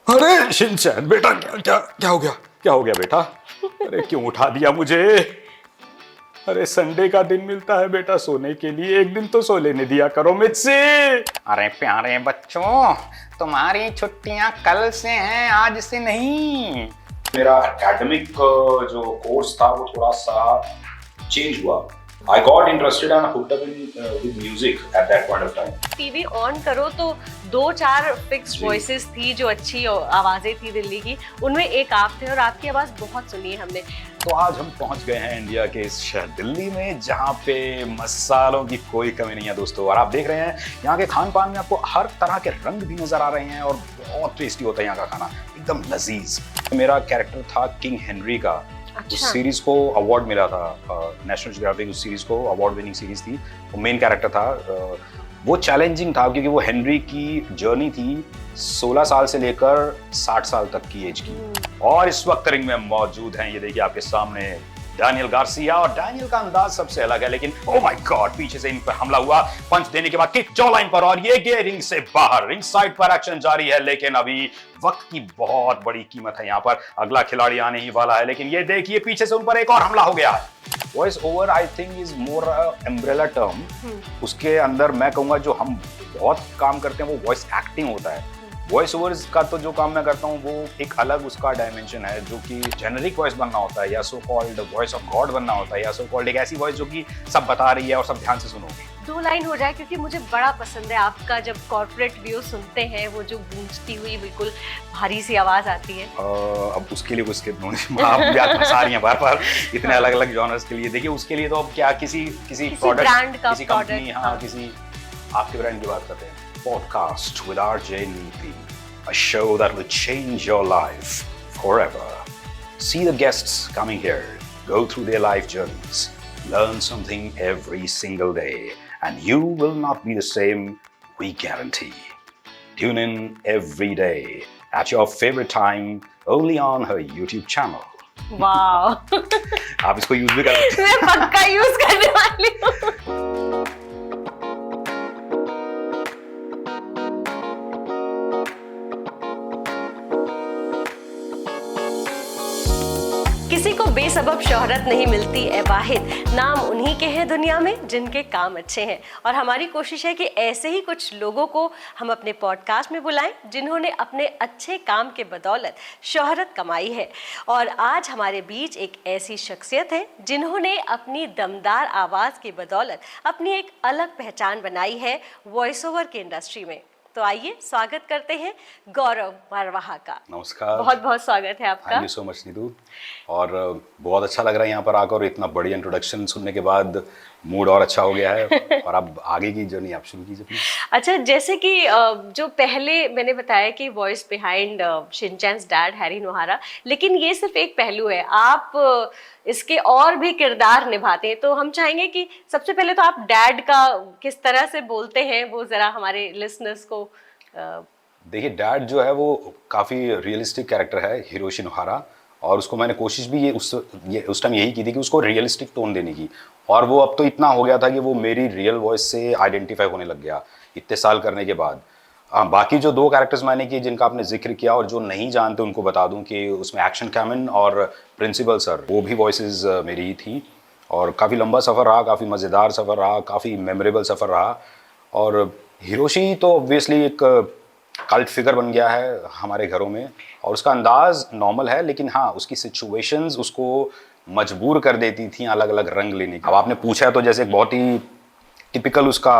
अरे शिनचैन बेटा, क्या क्या क्या हो गया? क्या हो गया बेटा? अरे क्यों उठा दिया मुझे? अरे संडे का दिन मिलता है बेटा सोने के लिए, एक दिन तो सो लेने दिया करो मुझसे। अरे प्यारे बच्चों, तुम्हारी छुट्टियां कल से हैं, आज से नहीं। मेरा एकेडमिक जो कोर्स था वो थोड़ा सा चेंज हुआ। I got interested and hooked up with music at that point of time. TV on करो तो 2-4 फिक्स वॉइसेस थी जो अच्छी आवाजें थी दिल्ली की, उनमें एक आप थे और आपकी आवाज बहुत सुनी है हमने। तो आज हम पहुंच गए हैं इंडिया के इस शहर दिल्ली में, जहां पे मसालों की कोई कमी नहीं है दोस्तों। और आप देख रहे हैं यहाँ के खान पान में आपको हर तरह के रंग भी नजर आ रहे हैं और बहुत टेस्टी होता है यहाँ का खाना, एकदम लजीज। मेरा कैरेक्टर था किंग हेनरी का। अच्छा। उस सीरीज को अवार्ड मिला था, नेशनल ज्योग्राफिक उस सीरीज को अवार्ड विनिंग सीरीज थी। वो मेन कैरेक्टर था। वो चैलेंजिंग था क्योंकि वो हेनरी की जर्नी थी 16 साल से लेकर 60 साल तक की एज की। और इस वक्त रिंग में मौजूद हैं, ये देखिए आपके सामने, डैनियल गार्सिया। और डैनियल का अंदाज सबसे अलग है, लेकिन ओ माय गॉड, पीछे से इन पर हमला हुआ, पंच देने के बाद किक जॉ लाइन पर, और ये गए रिंग से बाहर। रिंग साइड पर एक्शन जारी है, लेकिन अभी वक्त की बहुत बड़ी कीमत है यहाँ पर। अगला खिलाड़ी आने ही वाला है, लेकिन ये देखिए पीछे से उन पर एक और हमला हो गया है। Voice over I think is more umbrella term. उसके अंदर मैं कहूंगा जो हम बहुत काम करते हैं वो वॉइस एक्टिंग होता है। वॉइस ओवर्स का तो जो काम मैं करता हूँ वो एक अलग उसका डायमेंशन है, जो कि जेनरिक वॉइस बनना होता है, या so called voice of God बनना होता है, या सो कॉल्ड एक ऐसी वॉइस जो कि सब बता रही है और सब ध्यान से सुनोगे। 2 लाइन हो जाए, क्योंकि मुझे बड़ा पसंद है आपका जब कॉर्पोरेट व्यू सुनते हैं, वो जो गूंजती हुई बिल्कुल भारी सी आवाज आती है। अब उसके लिए उसके आप बात फंसा रही हैं बार बार इतने अलग अलग जॉनर्स के लिए। देखिए उसके लिए तो अब क्या किसी प्रोडक्ट, ब्रांड का, किसी कंपनी, हाँ किसी आपके ब्रांड की बात करते हैं। Podcast with RJ Neepi, a show that will change your life forever. See the guests coming here, go through their life journeys, learn something every single day, and you will not be the same, we guarantee. Tune in every day at your favorite time, only on her YouTube channel. वाह। आप इसको use भी कर सकते हैं। मैं पक्का use करने वाली हूँ। किसी को बेसबब शोहरत नहीं मिलती ए वाहिद, नाम उन्हीं के हैं दुनिया में जिनके काम अच्छे हैं। और हमारी कोशिश है कि ऐसे ही कुछ लोगों को हम अपने पॉडकास्ट में बुलाएं जिन्होंने अपने अच्छे काम के बदौलत शोहरत कमाई है। और आज हमारे बीच एक ऐसी शख्सियत है जिन्होंने अपनी दमदार आवाज़ की बदौलत अपनी एक अलग पहचान बनाई है वॉइस ओवर की इंडस्ट्री में। तो आइए स्वागत करते हैं गौरव मारवाहा का। नमस्कार, बहुत बहुत स्वागत है आपका। Thank you so much Neetu. और बहुत अच्छा लग रहा है यहाँ पर आकर, और इतना बढ़िया इंट्रोडक्शन सुनने के बाद मूड और अच्छा हो गया है। और अब आगे की जर्नी आप शुरू कीजिए प्लीज। अच्छा, जैसे कि जो पहले मैंने बताया कि voice behind Shinchan's dad Harry Nohara, लेकिन ये सिर्फ एक पहलू है, आप इसके और भी किरदार निभाते हैं। तो हम चाहेंगे कि सबसे पहले तो आप डैड का किस तरह से बोलते हैं वो जरा हमारे लिसनर्स को। देखिए डैड जो है वो काफ़ी रियलिस्टिक कैरेक्टर है, हिरोशी नोहारा। और उसको मैंने कोशिश भी ये उस टाइम यही की थी कि उसको रियलिस्टिक टोन देने की। और वो अब तो इतना हो गया था कि वो मेरी रियल वॉइस से आइडेंटिफाई होने लग गया इतने साल करने के बाद। हाँ, बाकी जो 2 कैरेक्टर्स मैंने किए जिनका आपने जिक्र किया, और जो नहीं जानते उनको बता दूं कि उसमें एक्शन कैमन और प्रिंसिपल सर, वो भी वॉइसेस मेरी ही थी। और काफ़ी लंबा सफ़र रहा, काफ़ी मज़ेदार सफ़र रहा, काफ़ी मेमोरेबल सफ़र रहा। और हिरोशी तो ऑब्वियसली एक कल्ट फिगर बन गया है हमारे घरों में। और उसका अंदाज नॉर्मल है, लेकिन हाँ उसकी सिचुएशंस उसको मजबूर कर देती थी अलग अलग रंग लेने की। अब आपने पूछा है तो जैसे एक बहुत ही टिपिकल उसका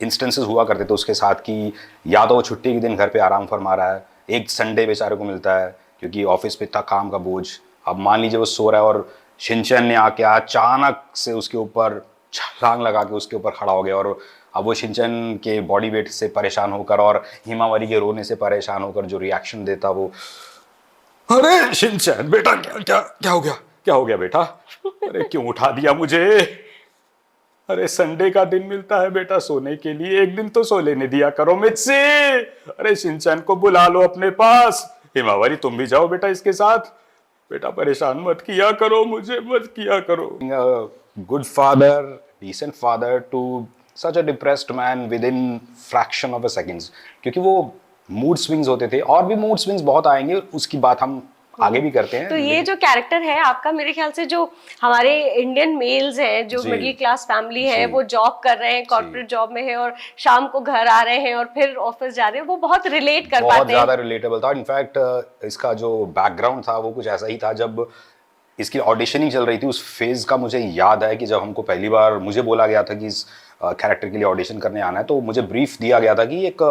इंस्टेंसेस हुआ करते थे उसके साथ कि या तो वो छुट्टी के दिन घर पे आराम फरमा रहा है, एक संडे बेचारे को मिलता है क्योंकि ऑफिस पे इतना काम का बोझ। अब मान लीजिए वो सो रहा है और शिनचैन ने आके अचानक से उसके ऊपर छलांग लगा के उसके ऊपर खड़ा हो गया। और अब वो शिनचैन के बॉडी वेट से परेशान होकर और हिमावरी के रोने से परेशान होकर जो रिएक्शन देता वो, अरे शिनचैन बेटा, क्या क्या क्या हो गया? क्या हो गया बेटा? अरे क्यों उठा दिया मुझे? अरे संडे का दिन मिलता है बेटा सोने के लिए, एक दिन तो सो लेने दिया करो मुझसे। अरे शिनचैन को बुला लो अपने पास। हिमावरी तुम भी जाओ बेटा इसके साथ। बेटा परेशान मत किया करो मुझे, मत किया करो। Good father, decent father to such a depressed man within fraction of a seconds. क्योंकि वो मूड स्विंग्स होते थे, और भी मूड स्विंग्स बहुत आएंगे, उसकी बात हम आगे भी करते हैं। तो ये जो कैरेक्टर है आपका, मेरे ख्याल से जो हमारे इंडियन मेल्स हैं, जो जी। मिडिल क्लास फैमिली है, जी। वो जॉब कर रहे हैं, कॉर्पोरेट जॉब में है, और शाम को घर आ रहे हैं और फिर ऑफिस जा रहे हैं, वो बहुत रिलेट कर बहुत पाते ज्यादा हैं। रिलेटेबल था। इनफैक्ट इसका जो बैकग्राउंड था वो कुछ ऐसा ही था। जब इसकी ऑडिशनिंग चल रही थी, उस फेज का मुझे याद है कि जब हमको पहली बार मुझे बोला गया था कि इस कैरेक्टर के लिए ऑडिशन करने आना है, तो मुझे ब्रीफ दिया गया था कि एक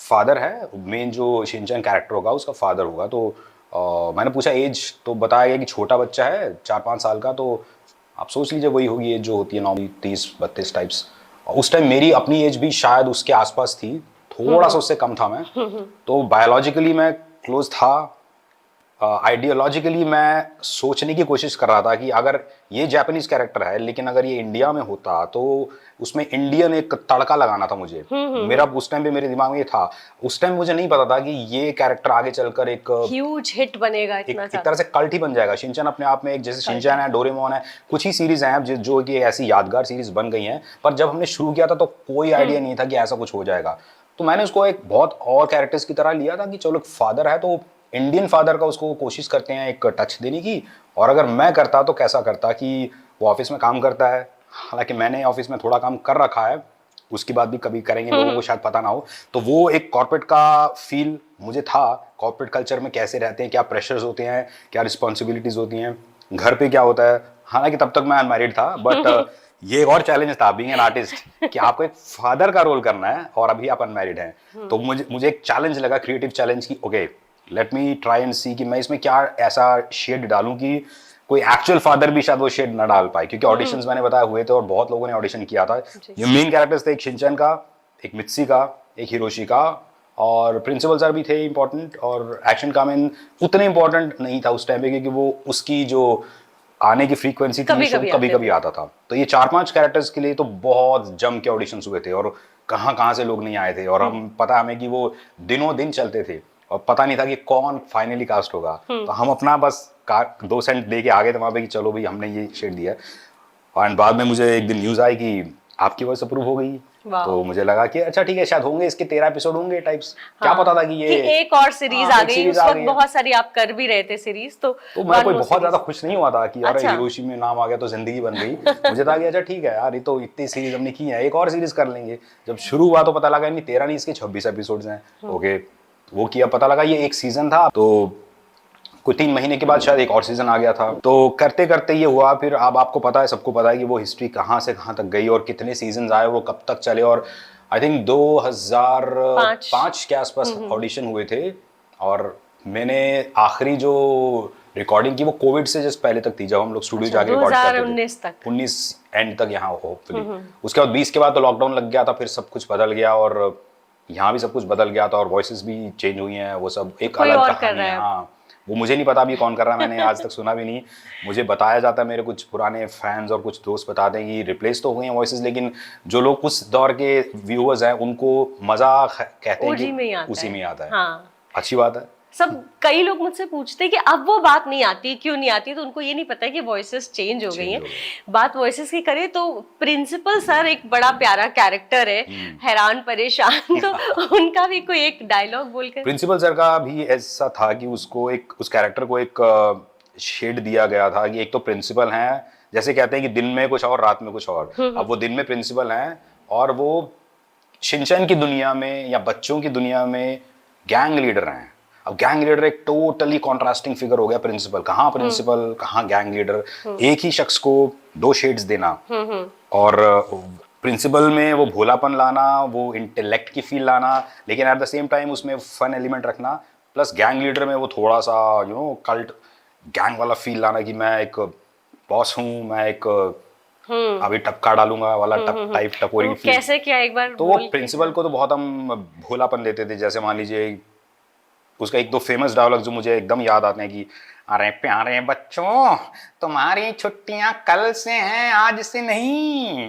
फादर है, मेन जो शिनचैन कैरेक्टर होगा उसका फादर होगा। तो मैंने पूछा एज, तो बताया गया कि छोटा बच्चा है 4-5 साल का। तो आप सोच लीजिए वही होगी एज जो होती है नॉर्मली, 30-32 टाइप्स। उस टाइम मेरी अपनी एज भी शायद उसके आसपास थी, थोड़ा सा उससे कम था मैं। तो बायोलॉजिकली मैं क्लोज था, आइडियोलॉजिकली मैं सोचने की कोशिश कर रहा था कि अगर ये जापानीज कैरेक्टर है लेकिन अगर ये इंडिया में होता तो उसमें इंडियन एक तड़का लगाना था मुझे। मेरा उस टाइम पे मेरे दिमाग में ये था। उस टाइम मुझे नहीं पता था कि ये कैरेक्टर आगे चलकर एक ह्यूज हिट बनेगा, एक इतना तरह से कल्ट ही बन जाएगा। शिनचैन अपने आप में एक, जैसे शिनचैन है, डोरेमोन है, कुछ ही सीरीज हैं जो कि ऐसी यादगार सीरीज बन गई हैं, पर जब हमने शुरू किया था तो कोई आइडिया नहीं था कि ऐसा कुछ हो जाएगा। तो मैंने उसको एक बहुत और कैरेक्टर्स की तरह लिया था कि चलो फादर है तो इंडियन फादर का उसको कोशिश करते हैं एक टच देने की। और अगर मैं करता तो कैसा करता कि वो ऑफिस में काम करता है, हालांकि मैंने ऑफिस में थोड़ा काम कर रखा है, उसकी बात भी कभी करेंगे, लोगों को शायद पता ना हो। तो वो एक कॉर्पोरेट का फील मुझे था, कॉर्पोरेट कल्चर में कैसे रहते हैं, क्या प्रेशर्स होते हैं, क्या रिस्पॉन्सिबिलिटीज होती हैं, घर पे क्या होता है। हालांकि तब तक मैं अनमैरिड था, बट ये एक और चैलेंज था बीइंग एन आर्टिस्ट कि आपको एक फादर का रोल करना है और अभी आप अनमैरिड हैं। तो मुझे एक चैलेंज लगा, क्रिएटिव चैलेंज की okay let me try and see कि मैं इसमें क्या ऐसा शेड डालूं कि कोई एक्चुअल फादर भी शायद वो शेड ना डाल पाए। क्योंकि ऑडिशंस मैंने बताया हुए थे और बहुत लोगों ने ऑडिशन किया था। ये मेन कैरेक्टर्स थे, एक शिनचैन का, एक मित्सी का, एक हिरोशी का, और प्रिंसिपल सर भी थे इंपॉर्टेंट। और एक्शन कामेन उतने इंपॉर्टेंट नहीं था उस टाइम पे क्योंकि वो उसकी जो आने की फ्रीक्वेंसी थी कभी कभी आता था। तो ये 4-5 कैरेक्टर्स के लिए तो बहुत जम के ऑडिशंस हुए थे और कहाँ कहाँ से लोग नहीं आए थे। और हम पता हमें कि वो दिनों दिन चलते थे और पता नहीं था कि कौन फाइनली कास्ट होगा। तो हम अपना बस 2 सेंट दे के आ गए थे वहाँ पे कि चलो भाई हमने ये शेड दिया। और बाद में मुझे एक दिन न्यूज़ आई कि आपकी वॉइस अप्रूव हो गई। तो मुझे लगा कि अच्छा ठीक है, शायद होंगे इसके 13 एपिसोड होंगे टाइप्स। क्या पता था कि ये एक और सीरीज आ गई। उस वक्त बहुत सारी आप कर भी रहे थे सीरीज। तो मैं कोई बहुत ज्यादा खुश नहीं हुआ था कि यार हिरोशी में नाम आ गया तो जिंदगी बन गई। मुझे था कि अच्छा ठीक है यार, ये तो इतनी सीरीज हमने की है, एक और सीरीज कर लेंगे। जब शुरू हुआ तो पता लगा नहीं 13 नहीं, इसके 26 एपिसोड्स हैं। ओके, वो किया, पता लगा ये एक सीजन था। तो कोई 3 महीने के बाद शायद एक और सीजन आ गया था। तो करते करते ये हुआ। फिर अब आपको पता है, सबको पता है कि वो हिस्ट्री कहाँ से कहाँ तक गई और कितने सीजन आए, वो कब तक चले। और आई थिंक 2005 के आसपास ऑडिशन हुए थे। और मैंने आखिरी जो रिकॉर्डिंग की वो कोविड से जस्ट पहले तक थी, जब हम लोग स्टूडियो जाके रिकॉर्ड करते थे। 19 एंड तक यहाँ होपफुली। उसके बाद 20 के बाद तो लॉकडाउन लग गया था, फिर सब कुछ बदल गया और यहाँ भी सब कुछ बदल गया था और वॉइसेस भी चेंज हुई हैं। वो सब एक अलग कहानी है। हाँ, वो मुझे नहीं पता अभी कौन कर रहा है, मैंने आज तक सुना भी नहीं। मुझे बताया जाता है, मेरे कुछ पुराने फैंस और कुछ दोस्त बताते हैं कि रिप्लेस तो हुए हैं वॉइसेस, लेकिन जो लोग उस दौर के व्यूअर्स हैं उनको मजा कहते हैं कि उसी में आता है। हाँ। अच्छी बात है। सब कई लोग मुझसे पूछते हैं कि अब वो बात नहीं आती, क्यों नहीं आती? तो उनको ये नहीं पता है कि वॉइसेस चेंज हो गई हैं। बात वॉइसेस की करें तो प्रिंसिपल सर एक बड़ा प्यारा कैरेक्टर है, हैरान परेशान। तो उनका भी कोई एक डायलॉग बोलकर। प्रिंसिपल सर का भी ऐसा था कि उसको एक, उस कैरेक्टर को एक शेड दिया गया था कि एक तो प्रिंसिपल हैं, जैसे कहते हैं कि दिन में कुछ और रात में कुछ और। अब वो दिन में प्रिंसिपल हैं और वो शिनचैन की दुनिया में या बच्चों की दुनिया में गैंग लीडर हैं। अब गैंग लीडर एक टोटली कॉन्ट्रास्टिंग फिगर हो गया। प्रिंसिपल कहाँ गैंग लीडर। एक ही शख्स को 2 शेड्स देना। और प्रिंसिपल में वो भोलापन लाना, वो इंटेलेक्ट की फील लाना, लेकिन एट द सेम टाइम उसमें फन एलिमेंट रखना। प्लस गैंग लीडर में वो थोड़ा सा कल्ट गैंग वाला फील लाना कि मैं एक बॉस हूँ, मैं एक अभी टपका डालूंगा वाला टाइप टपोरी फील। कैसे किया एक बार? तो वो प्रिंसिपल को तो बहुत हम भोलापन देते थे। जैसे मान लीजिए उसका 1-2 फेमस डायलॉग जो मुझे एकदम याद आते हैं कि अरे प्यारे बच्चों, तुम्हारी छुट्टियां कल से हैं, आज से नहीं।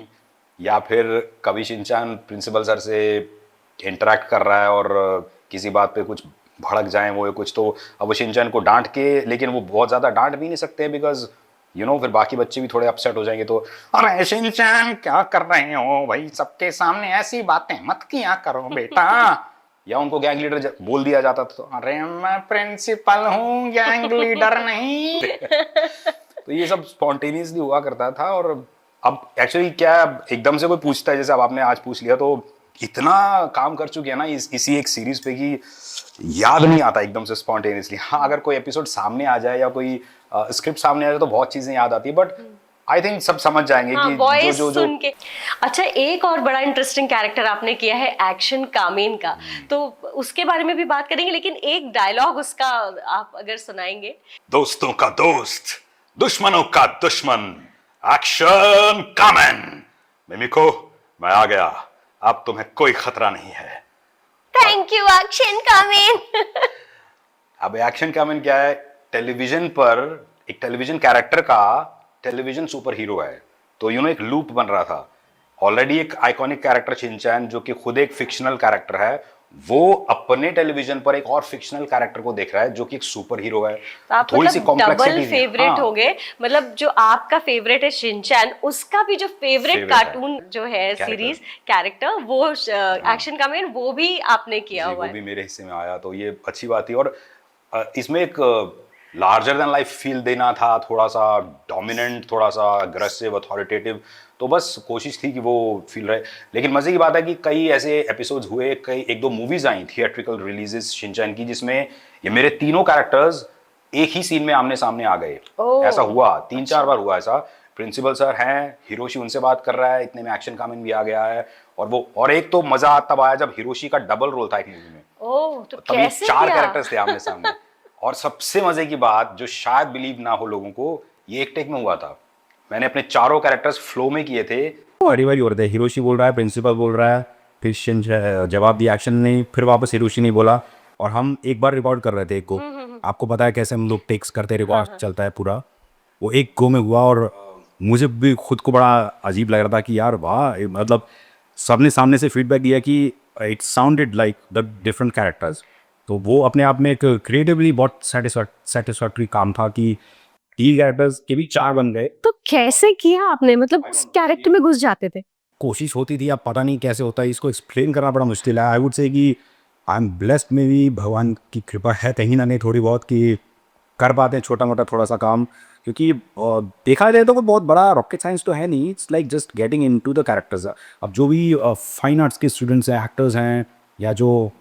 या फिर कभी शिनचैन प्रिंसिपल सर से इंटरेक्ट कर रहा है और किसी बात पे कुछ भड़क जाए वो कुछ, तो अब वो शिनचैन को डांट के, लेकिन वो बहुत ज़्यादा डांट भी नहीं सकते बिकॉज फिर बाकी बच्चे भी थोड़े अपसेट हो जाएंगे। तो अरे शिनचैन क्या कर रहे हो भाई, सबके सामने ऐसी बातें मत किया करो बेटा। या उनको गैंग लीडर बोल दिया जाता था। अरे मैं प्रिंसिपल हूँ, गैंग लीडर नहीं। तो ये सब स्पॉन्टेनियसली हुआ करता था। और अब एक्चुअली क्या एकदम से कोई पूछता है, जैसे अब आपने आज पूछ लिया, तो इतना काम कर चुके हैं ना इसी एक सीरीज पे कि याद नहीं आता एकदम से स्पॉन्टेनियसली। हाँ, अगर कोई एपिसोड सामने आ जाए या कोई स्क्रिप्ट सामने आ जाए तो बहुत चीजें याद आती है, बट आई थिंक सब समझ जाएंगे हाँ, कि वॉइस जो सुन के। अच्छा, एक और बड़ा इंटरेस्टिंग कैरेक्टर आपने किया है एक्शन कामेन का, तो उसके बारे में भी बात करेंगे, लेकिन एक डायलॉग उसका आप अगर सुनाएंगे। दोस्तों का दोस्त, दुश्मनों का दुश्मन, एक्शन कामन। मिमिको, मैं आ गया, अब तुम्हें कोई खतरा नहीं है। Thank you Action Kamen. अब एक्शन कामन क्या है, टेलीविजन पर एक टेलीविजन कैरेक्टर का टेलीविजन सुपर हीरो है। तो एक लूप बन रहा था। ऑलरेडी एक आइकॉनिक कैरेक्टर शिनचैन, जो कि खुद एक फिक्शनल कैरेक्टर है, वो अपने टेलीविजन पर एक और फिक्शनल कैरेक्टर को देख रहा है जो कि एक सुपर हीरो है। तो आप थोड़ी सी मतलब कॉम्प्लेक्सिटी डबल फेवरेट हो गए। मतलब जो आपका फेवरेट है शिनचैन, उसका भी जो फेवरेट Favorite है। कार्टून जो है Character। सीरीज कैरेक्टर, वो एक्शन कामेन, वो भी आपने किया जी, हुआ वो है। भी मेरे हिस्से में आया, तो ये अच्छी बात थी। और इसमें एक लार्जर देन लाइफ फील देना था, थोड़ा सा डोमिनेंट, थोड़ा सा अग्रेसिव, अथॉरिटेटिव। तो बस कोशिश थी कि वो फील रहे। लेकिन मजे की बात है कि कई ऐसे एपिसोड्स हुए, कई एक दो मूवीज आई थिएट्रिकल रिलीजेस शिनचैन की, जिसमें ये मेरे तीनों कैरेक्टर्स एक ही सीन में आमने सामने आ गए। ओह। ऐसा हुआ 3-4 बार हुआ ऐसा। प्रिंसिपल सर हैं, हिरोशी उनसे बात कर रहा है, इतने में एक्शन कामन भी आ गया है। और एक तो मजा तब आया जब हिरोशी का डबल रोल था एक मूवी में। ओह, तो तब ये कैसे 4 किया? कैरेक्टर्स थे आमने सामने। और सबसे मजे की बात, जो शायद बिलीव ना हो लोगों को, ये एक टेक में हुआ था। मैंने अपने चारों कैरेक्टर्स फ्लो में किए थे। हरी भरी हो रहे थे, हिरोशी बोल रहा है, प्रिंसिपल बोल रहा है, फिर जवाब दिया एक्शन ने, फिर वापस हिरोशी ने बोला। और हम एक बार रिकॉर्ड कर रहे थे एक को, आपको पता है कैसे हम लोग टेक्स करते रिकॉर्ड चलता है पूरा, वो एक गो में हुआ। और मुझे भी खुद को बड़ा अजीब लग रहा था कि यार वाह, मतलब सबने सामने से फीडबैक दिया कि it sounded like the different characters. तो वो अपने आप में एक क्रिएटिवली बहुत सेटिस्फैक्टरी काम था कि 3 कैरेक्टर्स के भी 4 बन गए। तो कैसे किया आपने, मतलब उस कैरेक्टर में घुस जाते थे? कोशिश होती थी, अब पता नहीं कैसे होता है, इसको एक्सप्लेन करना बड़ा मुश्किल है। आई वुड से कि आई एम ब्लेस्ड, में भी भगवान की कृपा है कहीं ना कहीं थोड़ी बहुत, कि कर पाते हैं छोटा मोटा थोड़ा सा काम। क्योंकि देखा जाए तो कोई बहुत बड़ा रॉकेट साइंस तो है नहीं, it's like just getting into the characters. अब जो भी फाइन आर्ट्स के स्टूडेंट्स हैं, एक्टर्स हैं, या जो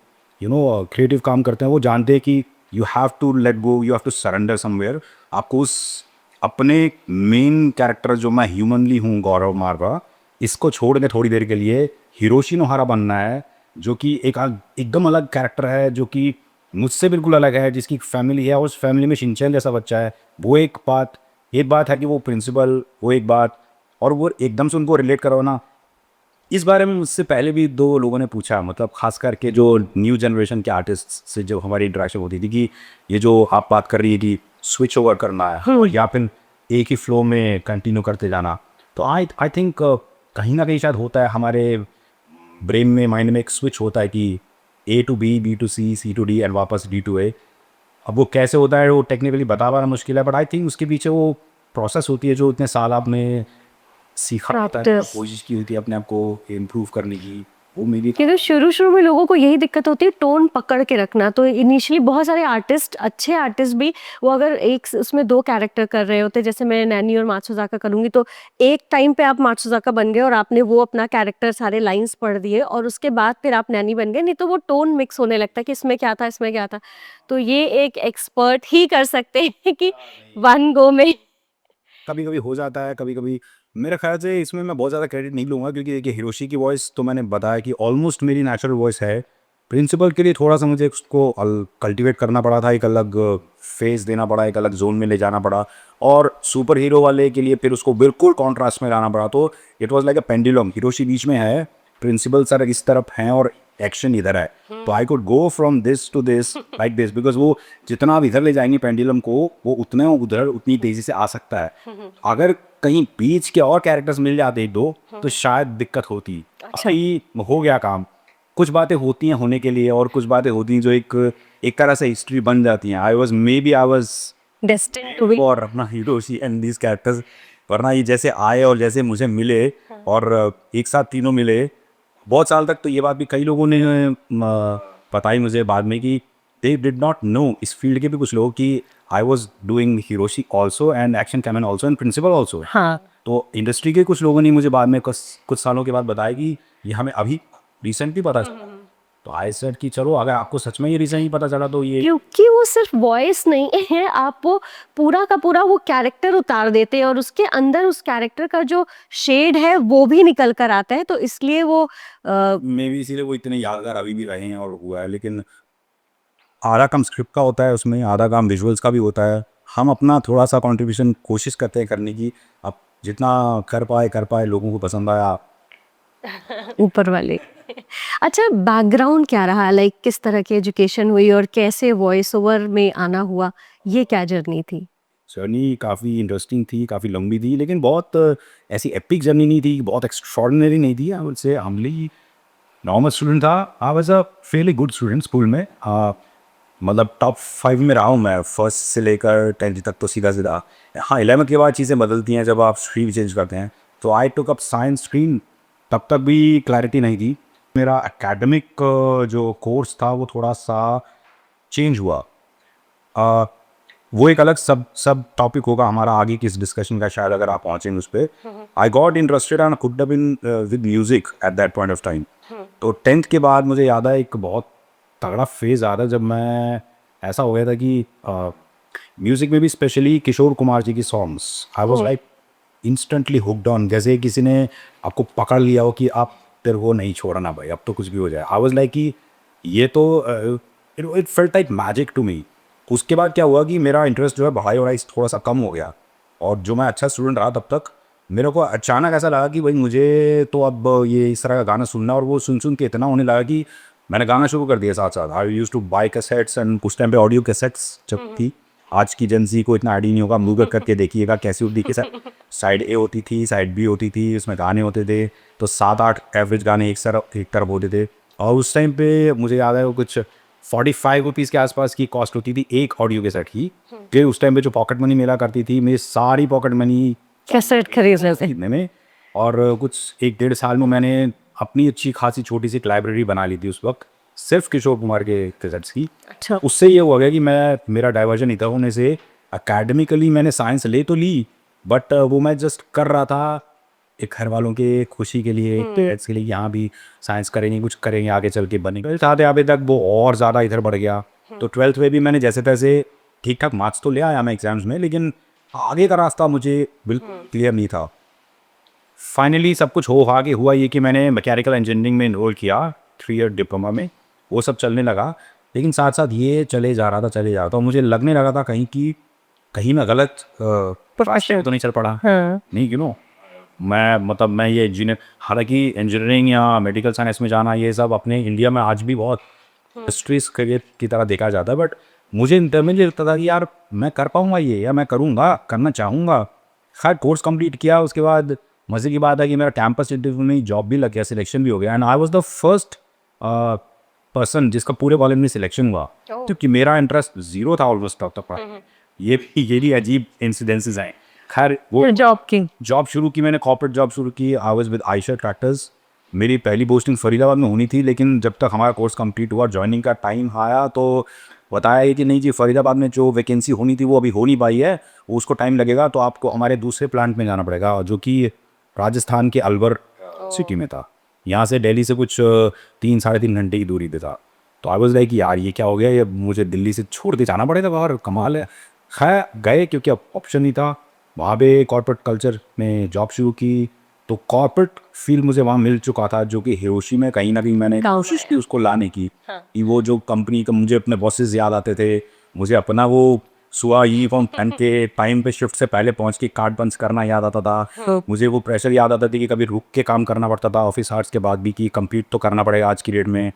क्रिएटिव काम करते हैं, वो जानते हैं कि you have to let go, you have to surrender somewhere. आपको उस अपने मेन कैरेक्टर जो मैं ह्यूमनली हूँ, गौरव मारवा, इसको छोड़ के थोड़ी देर के लिए हिरोशी नोहारा बनना है, जो कि एकदम अलग कैरेक्टर है, जो कि मुझसे बिल्कुल अलग है, जिसकी फैमिली है और उस फैमिली में शिनचैन जैसा बच्चा है। वो एक बात है कि वो प्रिंसिपल, वो एक बात, और वो एकदम से उनको रिलेट करो ना। इस बारे में मुझसे पहले भी 2 लोगों ने पूछा, मतलब खास करके जो न्यू जनरेशन के आर्टिस्ट से जो हमारी इंटरेक्शन होती थी, कि ये जो आप बात कर रही है कि स्विच ओवर करना है या फिर एक ही फ्लो में कंटिन्यू करते जाना, तो आई थिंक कहीं ना कहीं शायद होता है हमारे ब्रेन में, माइंड में एक स्विच होता है कि A to B, B to C, C to D and वापस D to A। अब वो कैसे होता है वो टेक्निकली बता पाना मुश्किल है, बट आई थिंक उसके पीछे वो प्रोसेस होती है जो इतने साल आपने सीखा होता है, Practice। कोशिश की होती है अपने आप को इम्प्रूव करने की। वो मेरी क्योंकि शुरू में लोगों को यही दिक्कत होती है, टोन पकड़ के रखना। तो इनिशियली बहुत सारे आर्टिस्ट, अच्छे आर्टिस्ट भी, वो अगर एक उसमें 2 कैरेक्टर कर रहे होते, जैसे मैं नैनी और मात्सुजाका करूँगी, तो एक टाइम पे आप मात्सुजाका बन गए और आपने वो अपना कैरेक्टर सारे लाइंस पढ़ दिए, और उसके बाद फिर आप नैनी बन गए, नहीं तो वो टोन मिक्स होने लगता है कि इसमें क्या था, इसमें क्या था। तो ये एक एक्सपर्ट ही कर सकते हैं कि 1 गो में। कभी कभी हो जाता है, कभी कभी मेरे ख्याल से इसमें मैं बहुत ज़्यादा क्रेडिट नहीं लूँगा, क्योंकि देखिए हिरोशी की वॉइस तो मैंने बताया कि ऑलमोस्ट मेरी नेचुरल वॉइस है। प्रिंसिपल के लिए थोड़ा सा मुझे उसको कल्टीवेट करना पड़ा था, एक अलग फेस देना पड़ा, एक अलग जोन में ले जाना पड़ा, और सुपर हीरो वाले के लिए फिर उसको बिल्कुल कॉन्ट्रास्ट में लाना पड़ा। तो it was like a pendulum, Hiroshi बीच में है, प्रिंसिपल सर इस तरफ हैं और एक्शन इधर है। तो I could go from this to this like this, because वो जितना आप इधर ले जाएंगे पेंडुलम को, वो उतना उधर उतनी तेजी से आ सकता है। अगर कहीं बीच के और कैरेक्टर्स मिल जाते 2, तो शायद दिक्कत होती। अच्छा, ये हो गया काम। कुछ बातें होती हैं होने के लिए, और कुछ बातें होती हैं जो एक तरह से हिस्ट्री बन जाती हैं। I was destined to be. और अपना हिरोशी एंड दीज कैरेक्टर्स, वरना ये जैसे आए और जैसे मुझे मिले और एक साथ तीनों मिले, बहुत साल तक तो ये बात भी कई लोगों ने पता ही मुझे बाद में कि दे डिड नॉट नो, इस फील्ड के भी कुछ लोग, कि I was doing Hiroshi also and action कैमन ऑल्सो एंड प्रिंसिपल ऑल्सो। हाँ। तो इंडस्ट्री के कुछ लोगों ने मुझे बाद में कुछ सालों के बाद बताया कि ये हमें अभी रिसेंटली पता चला। तो आई सेड कि चलो अगर आपको सच में ये रिसेंटली पता चला तो ये क्योंकि वो सिर्फ वॉइस नहीं है, आप वो पूरा का पूरा वो कैरेक्टर उतार देते हैं और उसके अंदर उस कैरेक्टर का जो शेड है वो भी निकल कर आता है, तो इसलिए वो मे बी इसीलिए वो इतने यादगार अभी भी रहे हैं और हुआ है। लेकिन आधा काम स्क्रिप्ट का होता है उसमें, आधा काम विजुअल्स का भी होता है। हम अपना थोड़ा सा कंट्रीब्यूशन कोशिश करते हैं करने की, अब जितना कर पाए, लोगों को पसंद आया। ऊपर वाले। अच्छा, बैकग्राउंड क्या रहा, लाइक किस तरह की एजुकेशन हुई और कैसे वॉइस ओवर में आना हुआ, ये क्या जर्नी थी? जर्नी काफ़ी इंटरेस्टिंग थी, काफ़ी लंबी थी, लेकिन बहुत ऐसी एपिक जर्नी नहीं थी, बहुत एक्स्ट्रॉर्डिनरी नहीं थी। I would say Hamli normal student था। I was a fairly good student school में। मतलब टॉप 5 में रहा हूँ मैं, फर्स्ट से लेकर 10th तक तो सीधा सीधा। हाँ, 11th के बाद चीज़ें बदलती हैं जब आप स्ट्रीम चेंज करते हैं। तो आई टुक अप साइंस स्ट्रीम, तब तक भी क्लैरिटी नहीं थी। मेरा एकेडमिक जो कोर्स था वो थोड़ा सा चेंज हुआ। वो एक अलग सब टॉपिक होगा हमारा आगे किस डिस्कशन का, शायद अगर आप पहुँचेंगे उस पर। I got interested and could have been with music at that point of time. तो 10th के बाद मुझे याद है एक बहुत तगड़ा फेज़ आ रहा जब मैं, ऐसा हो गया था कि म्यूज़िक में भी स्पेशली किशोर कुमार जी की songs, I was like instantly hooked on. जैसे किसी ने आपको पकड़ लिया हो कि आप तेरे को नहीं छोड़ना भाई, अब तो कुछ भी हो जाए। आई वॉज लाइक कि ये तो it felt like magic to me. उसके बाद क्या हुआ कि मेरा इंटरेस्ट जो है पढ़ाई वढ़ाई थोड़ा सा कम हो गया, और जो मैं अच्छा स्टूडेंट रहा तब तक, मेरे को अचानक ऐसा लगा कि भाई मुझे तो अब ये इस तरह का गाना सुनना, और वो सुन के इतना होने लगा कि मैंने गाना शुरू कर दिया साथ साथ। I used to buy cassettes, and उस टाइम पे ऑडियो कैसेट्स जब थी, आज की जेंजी को इतना आइडिया नहीं होगा, गूगल करके देखिएगा कैसी होती है। साइड ए होती थी, साइड बी होती थी, उसमें गाने होते थे, तो 7-8 एवरेज गाने एक तरफ होते थे। और उस टाइम पे मुझे याद है वो कुछ 45 रुपीज़ के आसपास की कॉस्ट होती थी एक ऑडियो कैसेट की। फिर उस टाइम पे जो पॉकेट मनी मिला करती थी, मेरी सारी पॉकेट मनी कैसेट खरीदने से। खरीदने में, और कुछ 1-1.5 साल में मैंने अपनी अच्छी खासी छोटी सी एक लाइब्रेरी बना ली थी उस वक्त, सिर्फ किशोर कुमार के कैसेट्स की। अच्छा। उससे ये हुआ गया कि मेरा डाइवर्जन इतना होने से, एकेडमिकली मैंने साइंस ले तो ली, बट वो मैं जस्ट कर रहा था एक घर वालों के खुशी के लिए, पेरेंट्स के लिए, यहाँ भी साइंस करेंगे, कुछ करेंगे, आगे चल के बनेंगे। चाहते आगे तक वो और ज़्यादा इधर बढ़ गया। तो 12th में भी मैंने जैसे तैसे ठीक ठाक मार्क्स तो ले आया मैं एग्जाम्स में, लेकिन आगे का रास्ता मुझे बिल्कुल क्लियर नहीं था। फाइनली सब कुछ हो के हुआ ये कि मैंने मैकेनिकल इंजीनियरिंग में इनरोल किया 3 ईयर डिप्लोमा में। वो सब चलने लगा, लेकिन साथ साथ ये चले जा रहा था, और मुझे लगने लगा था कहीं मैं गलत प्रोफेशन तो नहीं चल पड़ा। हाँ। नहीं, मैं ये इंजीनियर, हालांकि इंजीनियरिंग या मेडिकल साइंस में जाना ये सब अपने इंडिया में आज भी बहुत हिस्ट्रीज करियर की तरह देखा जाता है, बट मुझे इंटरमीडिएट लगता था कि यार मैं कर पाऊँगा ये, या मैं करूँगा, करना चाहूँगा। खैर कोर्स कंप्लीट किया, उसके बाद मज़े की बात है कि मेरा कैंपस इंटरव्यू में जॉब भी लग गया, सिलेक्शन भी हो गया, and I was the first person जिसका पूरे कॉलेज में सिलेक्शन हुआ, क्योंकि मेरा इंटरेस्ट ज़ीरो था ऑलमोस्ट तब तक। ये भी अजीब इंसिडेंसेस हैं। खैर वो जॉब शुरू की मैंने, कॉर्पोरेट जॉब शुरू की। I was with Eicher tractors. मेरी पहली पोस्टिंग फरीदाबाद में होनी थी, लेकिन जब तक हमारा कोर्स कंप्लीट हुआ, ज्वाइनिंग का टाइम आया, तो बताया कि नहीं जी, फरीदाबाद में जो वैकेंसी होनी थी वो अभी हो नहीं पाई है, उसको टाइम लगेगा, तो आपको हमारे दूसरे प्लांट में जाना पड़ेगा, जो कि राजस्थान के अलवर सिटी में था। यहाँ से दिल्ली से कुछ 3-3.5 घंटे की दूरी पे था। तो आई वाज लाइक यार ये क्या हो गया, ये मुझे दिल्ली से छोड़ के जाना पड़ेगा बाहर, कमाल है। खैर गए, क्योंकि अब ऑप्शन नहीं था। वहाँ पे कॉर्पोरेट कल्चर में जॉब शुरू की, तो कॉर्पोरेट फील्ड मुझे वहाँ मिल चुका था, जो कि हिरोशी में कहीं ना कहीं मैंने कोशिश की उसको लाने की। कि वो जो कंपनी का, मुझे अपने बॉसेस याद आते थे, मुझे अपना वो सुबह यूनिफॉर्म पहन के टाइम पे शिफ्ट से पहले पहुंच के कार्ड पंच करना याद आता था। मुझे वो प्रेशर याद आता था कि कभी रुक के काम करना पड़ता था ऑफिस आवर्स के बाद भी, कि कंप्लीट तो करना पड़ेगा आज की डेट में।